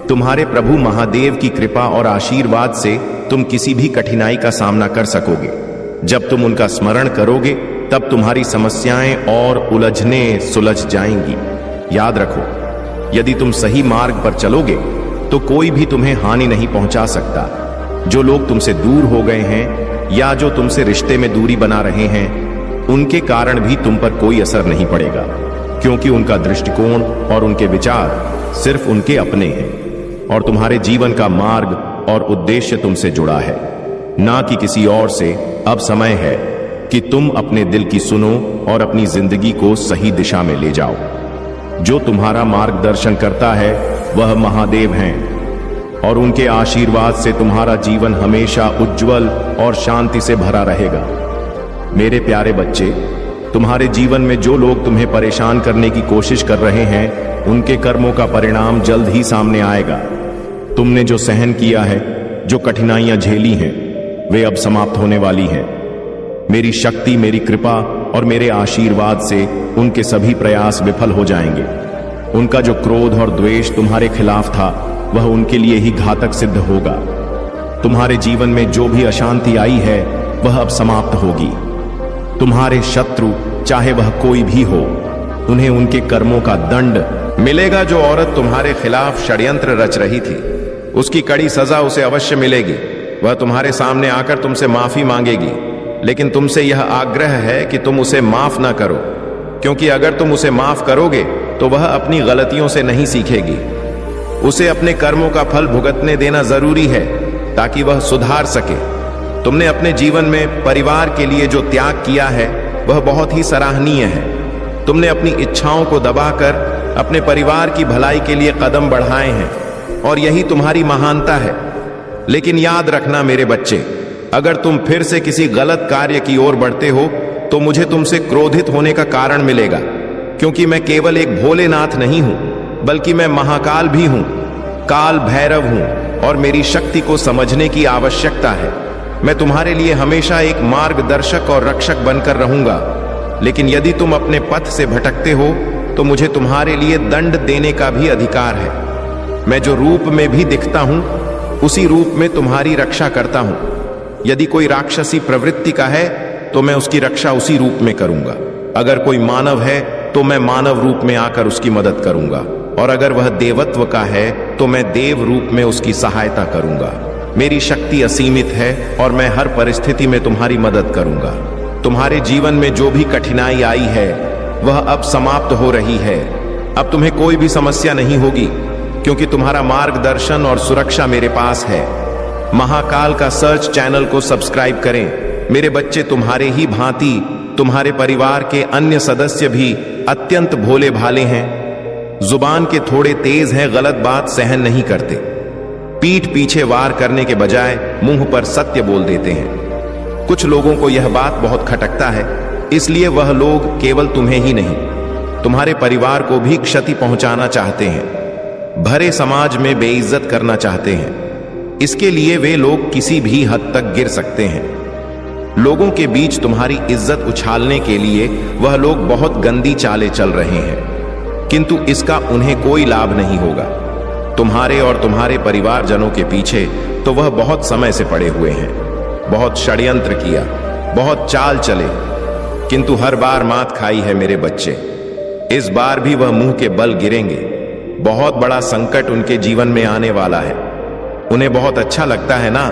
तुम्हारे प्रभु महादेव की कृपा और आशीर्वाद से तुम किसी भी कठिनाई का सामना कर सकोगे। जब तुम उनका स्मरण करोगे, तब तुम्हारी समस्याएं और उलझने सुलझ जाएंगी। याद रखो, यदि तुम सही मार्ग पर चलोगे, तो कोई भी तुम्हें हानि नहीं पहुंचा सकता। जो लोग तुमसे दूर हो गए हैं या जो तुमसे रिश्ते में दूरी बना रहे हैं, उनके कारण भी तुम पर कोई असर नहीं पड़ेगा, क्योंकि उनका दृष्टिकोण और उनके विचार सिर्फ उनके अपने हैं, और तुम्हारे जीवन का मार्ग और उद्देश्य तुमसे जुड़ा है, ना कि किसी और से। अब समय है कि तुम अपने दिल की सुनो और अपनी जिंदगी को सही दिशा में ले जाओ। जो तुम्हारा मार्गदर्शन करता है, वह महादेव हैं, और उनके आशीर्वाद से तुम्हारा जीवन हमेशा उज्जवल और शांति से भरा रहेगा। मेरे प्यारे बच्चे, तुम्हारे जीवन में जो लोग तुम्हें परेशान करने की कोशिश कर रहे हैं, उनके कर्मों का परिणाम जल्द ही सामने आएगा। तुमने जो सहन किया है, जो कठिनाइयां झेली हैं, वे अब समाप्त होने वाली हैं। मेरी शक्ति, मेरी कृपा और मेरे आशीर्वाद से उनके सभी प्रयास विफल हो जाएंगे। उनका जो क्रोध और द्वेष तुम्हारे खिलाफ था, वह उनके लिए ही घातक सिद्ध होगा। तुम्हारे जीवन में जो भी अशांति आई है, वह अब समाप्त होगी। तुम्हारे शत्रु, चाहे वह कोई भी हो, उन्हें उनके कर्मों का दंड मिलेगा। जो औरत तुम्हारे खिलाफ षड्यंत्र रच रही थी, उसकी कड़ी सजा उसे अवश्य मिलेगी। वह तुम्हारे सामने आकर तुमसे माफी मांगेगी, लेकिन तुमसे यह आग्रह है कि तुम उसे माफ ना करो, क्योंकि अगर तुम उसे माफ करोगे तो वह अपनी गलतियों से नहीं सीखेगी। उसे अपने कर्मों का फल भुगतने देना जरूरी है, ताकि वह सुधार सके। तुमने अपने जीवन में परिवार के लिए जो त्याग किया है, वह बहुत ही सराहनीय है। तुमने अपनी इच्छाओं को दबाकर अपने परिवार की भलाई के लिए कदम बढ़ाए हैं और यही तुम्हारी महानता है। लेकिन याद रखना मेरे बच्चे, अगर तुम फिर से किसी गलत कार्य की ओर बढ़ते हो तो मुझे तुमसे क्रोधित होने का कारण मिलेगा, क्योंकि मैं केवल एक भोलेनाथ नहीं हूं, बल्कि मैं महाकाल भी हूं, काल भैरव हूं और मेरी शक्ति को समझने की आवश्यकता है। मैं तुम्हारे लिए हमेशा एक मार्गदर्शक और रक्षक बनकर रहूंगा। लेकिन यदि तुम अपने पथ से भटकते हो तो मुझे तुम्हारे लिए दंड देने का भी अधिकार है। मैं जो रूप में भी दिखता हूं उसी रूप में तुम्हारी रक्षा करता हूं। यदि कोई राक्षसी प्रवृत्ति का है तो मैं उसकी रक्षा उसी रूप में करूंगा। अगर कोई मानव है तो मैं मानव रूप में आकर उसकी मदद करूंगा, और अगर वह देवत्व का है तो मैं देव रूप में उसकी सहायता करूंगा। मेरी शक्ति असीमित है और मैं हर परिस्थिति में तुम्हारी मदद करूंगा। तुम्हारे जीवन में जो भी कठिनाई आई है वह अब समाप्त हो रही है। अब तुम्हें कोई भी समस्या नहीं होगी, क्योंकि तुम्हारा मार्गदर्शन और सुरक्षा मेरे पास है। महाकाल का सर्च चैनल को सब्सक्राइब करें। मेरे बच्चे, तुम्हारे ही भांति तुम्हारे परिवार के अन्य सदस्य भी अत्यंत भोले भाले हैं। जुबान के थोड़े तेज हैं, गलत बात सहन नहीं करते, पीठ पीछे वार करने के बजाय मुंह पर सत्य बोल देते हैं। कुछ लोगों को यह बात बहुत खटकता है, इसलिए वह लोग केवल तुम्हें ही नहीं, तुम्हारे परिवार को भी क्षति पहुंचाना चाहते हैं, भरे समाज में बेइज्जत करना चाहते हैं। इसके लिए वे लोग किसी भी हद तक गिर सकते हैं। लोगों के बीच तुम्हारी इज्जत उछालने के लिए वह लोग बहुत गंदी चालें चल रहे हैं, किंतु इसका उन्हें कोई लाभ नहीं होगा। तुम्हारे और तुम्हारे परिवारजनों के पीछे तो वह बहुत समय से पड़े हुए हैं। बहुत षड्यंत्र किया, बहुत चाल चले, किंतु हर बार मात खाई है मेरे बच्चे। इस बार भी वह मुंह के बल गिरेंगे। बहुत बड़ा संकट उनके जीवन में आने वाला है। उन्हें बहुत अच्छा लगता है ना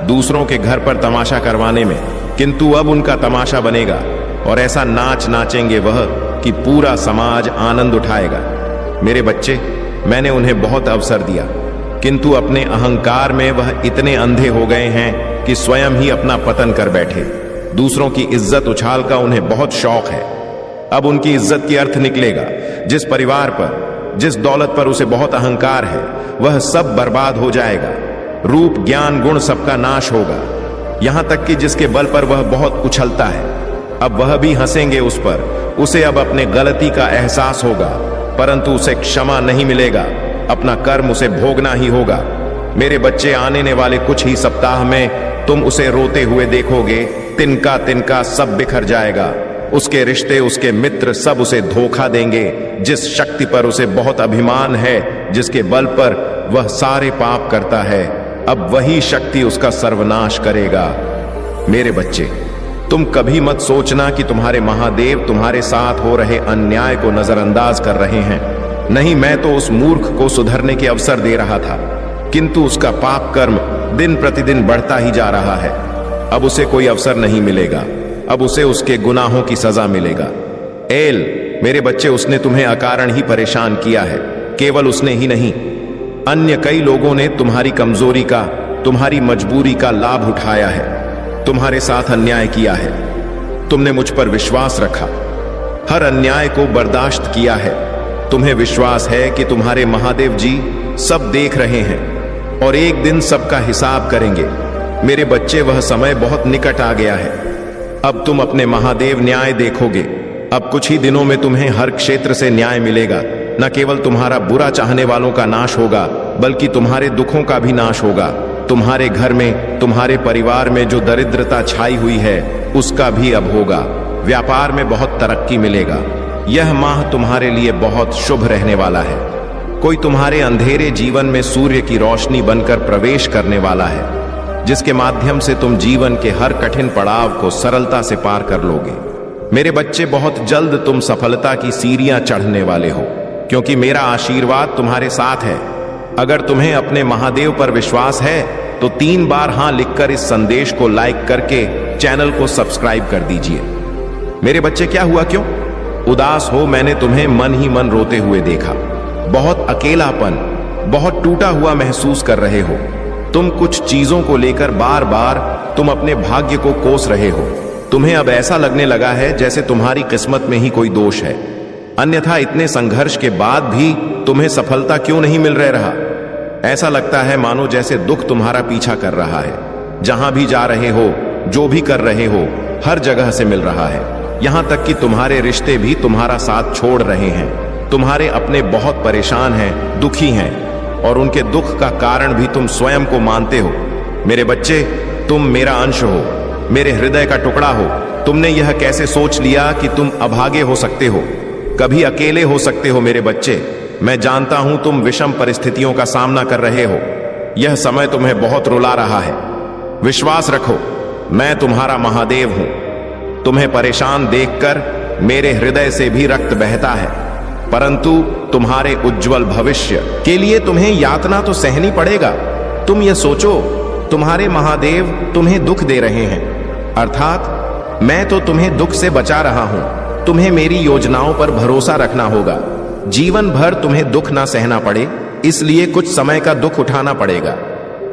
दूसरों के घर पर तमाशा करवाने में, किंतु अब उनका तमाशा बनेगा और ऐसा नाच नाचेंगे वह कि पूरा समाज आनंद उठाएगा। मेरे बच्चे, मैंने उन्हें बहुत अवसर दिया, किंतु अपने अहंकार में वह इतने अंधे हो गए हैं कि स्वयं ही अपना पतन कर बैठे। दूसरों की इज्जत उछाल का उन्हें बहुत शौक है। अब उनकी इज्जत की अर्थ निकलेगा। जिस परिवार पर, जिस दौलत पर उसे बहुत अहंकार है, वह सब बर्बाद हो जाएगा। रूप, ज्ञान, गुण सबका नाश होगा। यहां तक कि जिसके बल पर वह बहुत उछलता है, अब वह भी हंसेंगे उस पर। उसे अब अपने गलती का एहसास होगा, परंतु उसे क्षमा नहीं मिलेगा। अपना कर्म उसे भोगना ही होगा। मेरे बच्चे, आने वाले कुछ ही सप्ताह में तुम उसे रोते हुए देखोगे। तिनका तिनका सब बिखर जाएगा। उसके रिश्ते, उसके मित्र सब उसे धोखा देंगे। जिस शक्ति पर उसे बहुत अभिमान है, जिसके बल पर वह सारे पाप करता है, अब वही शक्ति उसका सर्वनाश करेगा। मेरे बच्चे, तुम कभी मत सोचना कि तुम्हारे महादेव तुम्हारे साथ हो रहे अन्याय को नजरअंदाज कर रहे हैं। नहीं, मैं तो उस मूर्ख को सुधरने के अवसर दे रहा था, किंतु उसका पाप कर्म दिन प्रतिदिन बढ़ता ही जा रहा है। अब उसे कोई अवसर नहीं मिलेगा। अब उसे उसके गुनाहों की सजा मिलेगा। एल, मेरे बच्चे, उसने तुम्हें अकारण ही परेशान किया है। केवल उसने ही नहीं, अन्य कई लोगों ने तुम्हारी कमजोरी का, तुम्हारी मजबूरी का लाभ उठाया है, तुम्हारे साथ अन्याय किया है। तुमने मुझ पर विश्वास रखा, हर अन्याय को बर्दाश्त किया है। तुम्हें विश्वास है कि तुम्हारे महादेव जी सब देख रहे हैं और एक दिन सबका हिसाब करेंगे। मेरे बच्चे, वह समय बहुत निकट आ गया है। अब तुम अपने महादेव न्याय देखोगे। अब कुछ ही दिनों में तुम्हें हर क्षेत्र से न्याय मिलेगा। न केवल तुम्हारा बुरा चाहने वालों का नाश होगा, बल्कि तुम्हारे दुखों का भी नाश होगा। तुम्हारे घर में, तुम्हारे परिवार में जो दरिद्रता छाई हुई है, उसका भी अब होगा। व्यापार में बहुत तरक्की मिलेगा। यह माह तुम्हारे लिए बहुत शुभ रहने वाला है। कोई तुम्हारे अंधेरे जीवन में सूर्य की रोशनी बनकर प्रवेश करने वाला है, जिसके माध्यम से तुम जीवन के हर कठिन पड़ाव को सरलता से पार कर लोगे। मेरे बच्चे, बहुत जल्द तुम सफलता की सीढ़ियां चढ़ने वाले हो, क्योंकि मेरा आशीर्वाद तुम्हारे साथ है। अगर तुम्हें अपने महादेव पर विश्वास है तो 3 बार हां लिखकर इस संदेश को लाइक करके चैनल को सब्सक्राइब कर दीजिए। मेरे बच्चे, क्या हुआ? क्यों उदास हो? मैंने तुम्हें मन ही मन रोते हुए देखा। बहुत अकेलापन, बहुत टूटा हुआ महसूस कर रहे हो। तुम कुछ चीजों को लेकर बार बार तुम अपने भाग्य को कोस रहे हो। तुम्हें अब ऐसा लगने लगा है जैसे तुम्हारी किस्मत में ही कोई दोष है। अन्यथा इतने संघर्ष के बाद भी तुम्हें सफलता क्यों नहीं मिल रहा? ऐसा लगता है मानो जैसे दुख तुम्हारा पीछा कर रहा है। जहां भी जा रहे हो, जो भी कर रहे हो, हर जगह से मिल रहा है। यहां तक कि तुम्हारे रिश्ते भी तुम्हारा साथ छोड़ रहे हैं। तुम्हारे अपने बहुत परेशान हैं, दुखी हैं, और उनके दुख का कारण भी तुम स्वयं को मानते हो। मेरे बच्चे, तुम मेरा अंश हो, मेरे हृदय का टुकड़ा हो। तुमने यह कैसे सोच लिया कि तुम अभागे हो सकते हो, कभी अकेले हो सकते हो? मेरे बच्चे, मैं जानता हूं तुम विषम परिस्थितियों का सामना कर रहे हो। यह समय तुम्हें बहुत रुला रहा है। विश्वास रखो, मैं तुम्हारा महादेव हूं। तुम्हें परेशान देखकर मेरे हृदय से भी रक्त बहता है, परंतु तुम्हारे उज्जवल भविष्य के लिए तुम्हें यातना तो सहनी पड़ेगा। तुम यह सोचो, तुम्हारे महादेव तुम्हें दुख दे रहे हैं, अर्थात मैं तो तुम्हें दुख से बचा रहा हूं। तुम्हें मेरी योजनाओं पर भरोसा रखना होगा। जीवन भर तुम्हें दुख ना सहना पड़े, इसलिए कुछ समय का दुख उठाना पड़ेगा।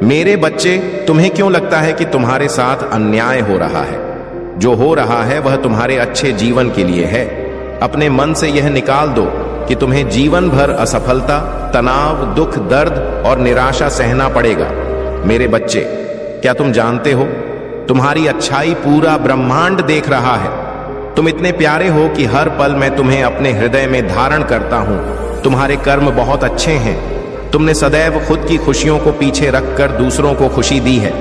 मेरे बच्चे, तुम्हें क्यों लगता है कि तुम्हारे साथ अन्याय हो रहा है? जो हो रहा है वह तुम्हारे अच्छे जीवन के लिए है। अपने मन से यह निकाल दो कि तुम्हें जीवन भर असफलता, तनाव, दुख, दर्द और निराशा सहना पड़ेगा। मेरे बच्चे, क्या तुम जानते हो, तुम्हारी अच्छाई पूरा ब्रह्मांड देख रहा है। तुम इतने प्यारे हो कि हर पल मैं तुम्हें अपने हृदय में धारण करता हूं। तुम्हारे कर्म बहुत अच्छे हैं। तुमने सदैव खुद की खुशियों को पीछे रखकर दूसरों को खुशी दी है।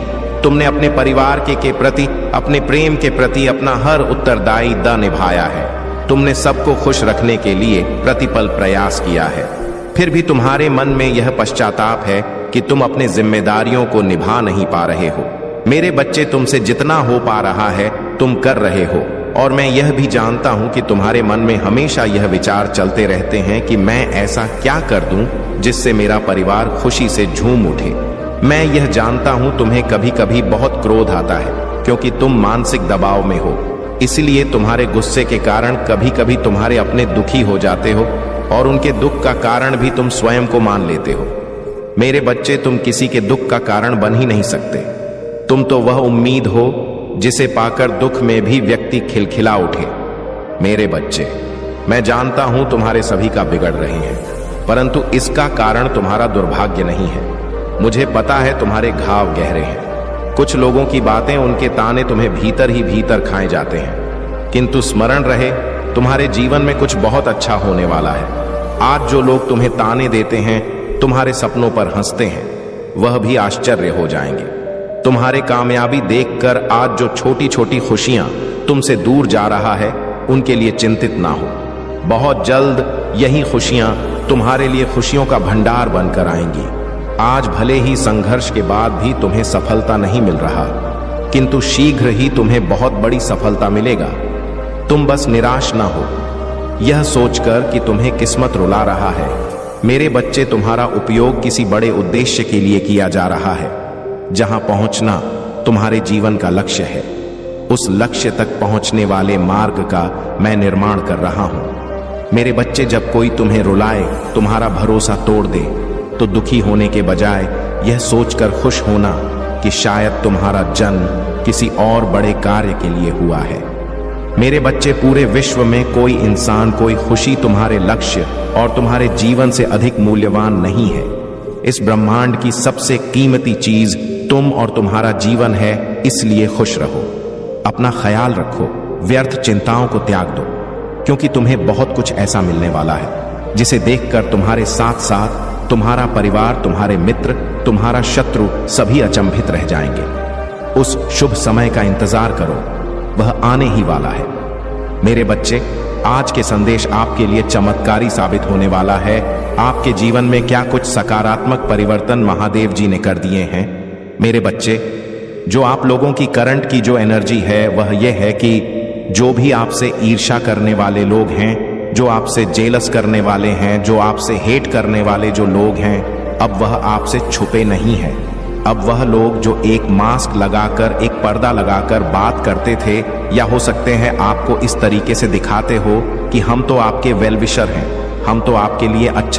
तुमने अपने परिवार के प्रति, अपने प्रेम के प्रति अपना हर उत्तरदायित्व निभाया है। तुमने सबको खुश रखने के लिए प्रतिपल प्रयास किया है। फिर भी तुम्हारे मन में यह पश्चाताप है कि तुम अपने जिम्मेदारियों को निभा नहीं पा रहे हो। मेरे बच्चे, तुमसे जितना हो पा रहा है तुम कर रहे हो, और मैं यह भी जानता हूं कि तुम्हारे मन में हमेशा यह विचार चलते रहते हैं कि मैं ऐसा क्या कर दूं जिससे मेरा परिवार खुशी से झूम उठे। मैं यह जानता हूं तुम्हें कभी कभी बहुत क्रोध आता है, क्योंकि तुम मानसिक दबाव में हो। इसलिए तुम्हारे गुस्से के कारण कभी कभी तुम्हारे अपने दुखी हो जाते हो, और उनके दुख का कारण भी तुम स्वयं को मान लेते हो। मेरे बच्चे, तुम किसी के दुख का कारण बन ही नहीं सकते। तुम तो वह उम्मीद हो जिसे पाकर दुख में भी व्यक्ति खिलखिला उठे। मेरे बच्चे, मैं जानता हूं तुम्हारे सभी का बिगड़ रहे हैं, परंतु इसका कारण तुम्हारा दुर्भाग्य नहीं है। मुझे पता है तुम्हारे घाव गहरे हैं। कुछ लोगों की बातें, उनके ताने तुम्हें भीतर ही भीतर खाए जाते हैं, किंतु स्मरण रहे, तुम्हारे जीवन में कुछ बहुत अच्छा होने वाला है। आज जो लोग तुम्हें ताने देते हैं, तुम्हारे सपनों पर हंसते हैं, वह भी आश्चर्य हो जाएंगे। तुम्हारे कामयाबी देखकर आज जो छोटी छोटी खुशियां तुमसे दूर जा रहा है, उनके लिए चिंतित ना हो। बहुत जल्द यही खुशियां तुम्हारे लिए खुशियों का भंडार बनकर आएंगी। आज भले ही संघर्ष के बाद भी तुम्हें सफलता नहीं मिल रहा, किंतु शीघ्र ही तुम्हें बहुत बड़ी सफलता मिलेगा। तुम बस निराश ना हो, यह सोचकर कि तुम्हें किस्मत रुला रहा है। मेरे बच्चे, तुम्हारा उपयोग किसी बड़े उद्देश्य के लिए किया जा रहा है, जहां पहुंचना तुम्हारे जीवन का लक्ष्य है। उस लक्ष्य तक पहुंचने वाले मार्ग का मैं निर्माण कर रहा हूं। मेरे बच्चे, जब कोई तुम्हें रुलाए, तुम्हारा भरोसा तोड़ दे, तो दुखी होने के बजाय यह सोचकर खुश होना कि शायद तुम्हारा जन्म किसी और बड़े कार्य के लिए हुआ है। मेरे बच्चे, पूरे विश्व में कोई इंसान, कोई खुशी तुम्हारे लक्ष्य और तुम्हारे जीवन से अधिक मूल्यवान नहीं है। इस ब्रह्मांड की सबसे कीमती चीज तुम और तुम्हारा जीवन है, इसलिए खुश रहो। अपना ख्याल रखो, व्यर्थ चिंताओं को त्याग दो, क्योंकि तुम्हें बहुत कुछ ऐसा मिलने वाला है जिसे देखकर तुम्हारे साथ साथ तुम्हारा परिवार, तुम्हारे मित्र, तुम्हारा शत्रु सभी अचंभित रह जाएंगे। उस शुभ समय का इंतजार करो, वह आने ही वाला है। मेरे बच्चे, आज के संदेश आपके लिए चमत्कारी साबित होने वाला है। आपके जीवन में क्या कुछ सकारात्मक परिवर्तन महादेव जी ने कर दिए हैं। मेरे बच्चे, जो आप लोगों की करंट की जो एनर्जी है, वह यह है कि जो भी आपसे ईर्ष्या करने वाले लोग हैं, जो आपसे जेलस करने वाले हैं, जो आपसे हेट करने वाले जो लोग हैं, अब वह आपसे छुपे नहीं हैं। अब वह लोग जो एक मास्क लगाकर, एक पर्दा लगाकर बात करते थे, या हो सकते हैं आपको इस तरीके से दिखाते हो कि हम तो आपके वेल विशर हैं, हम तो आपके लिए अच्छा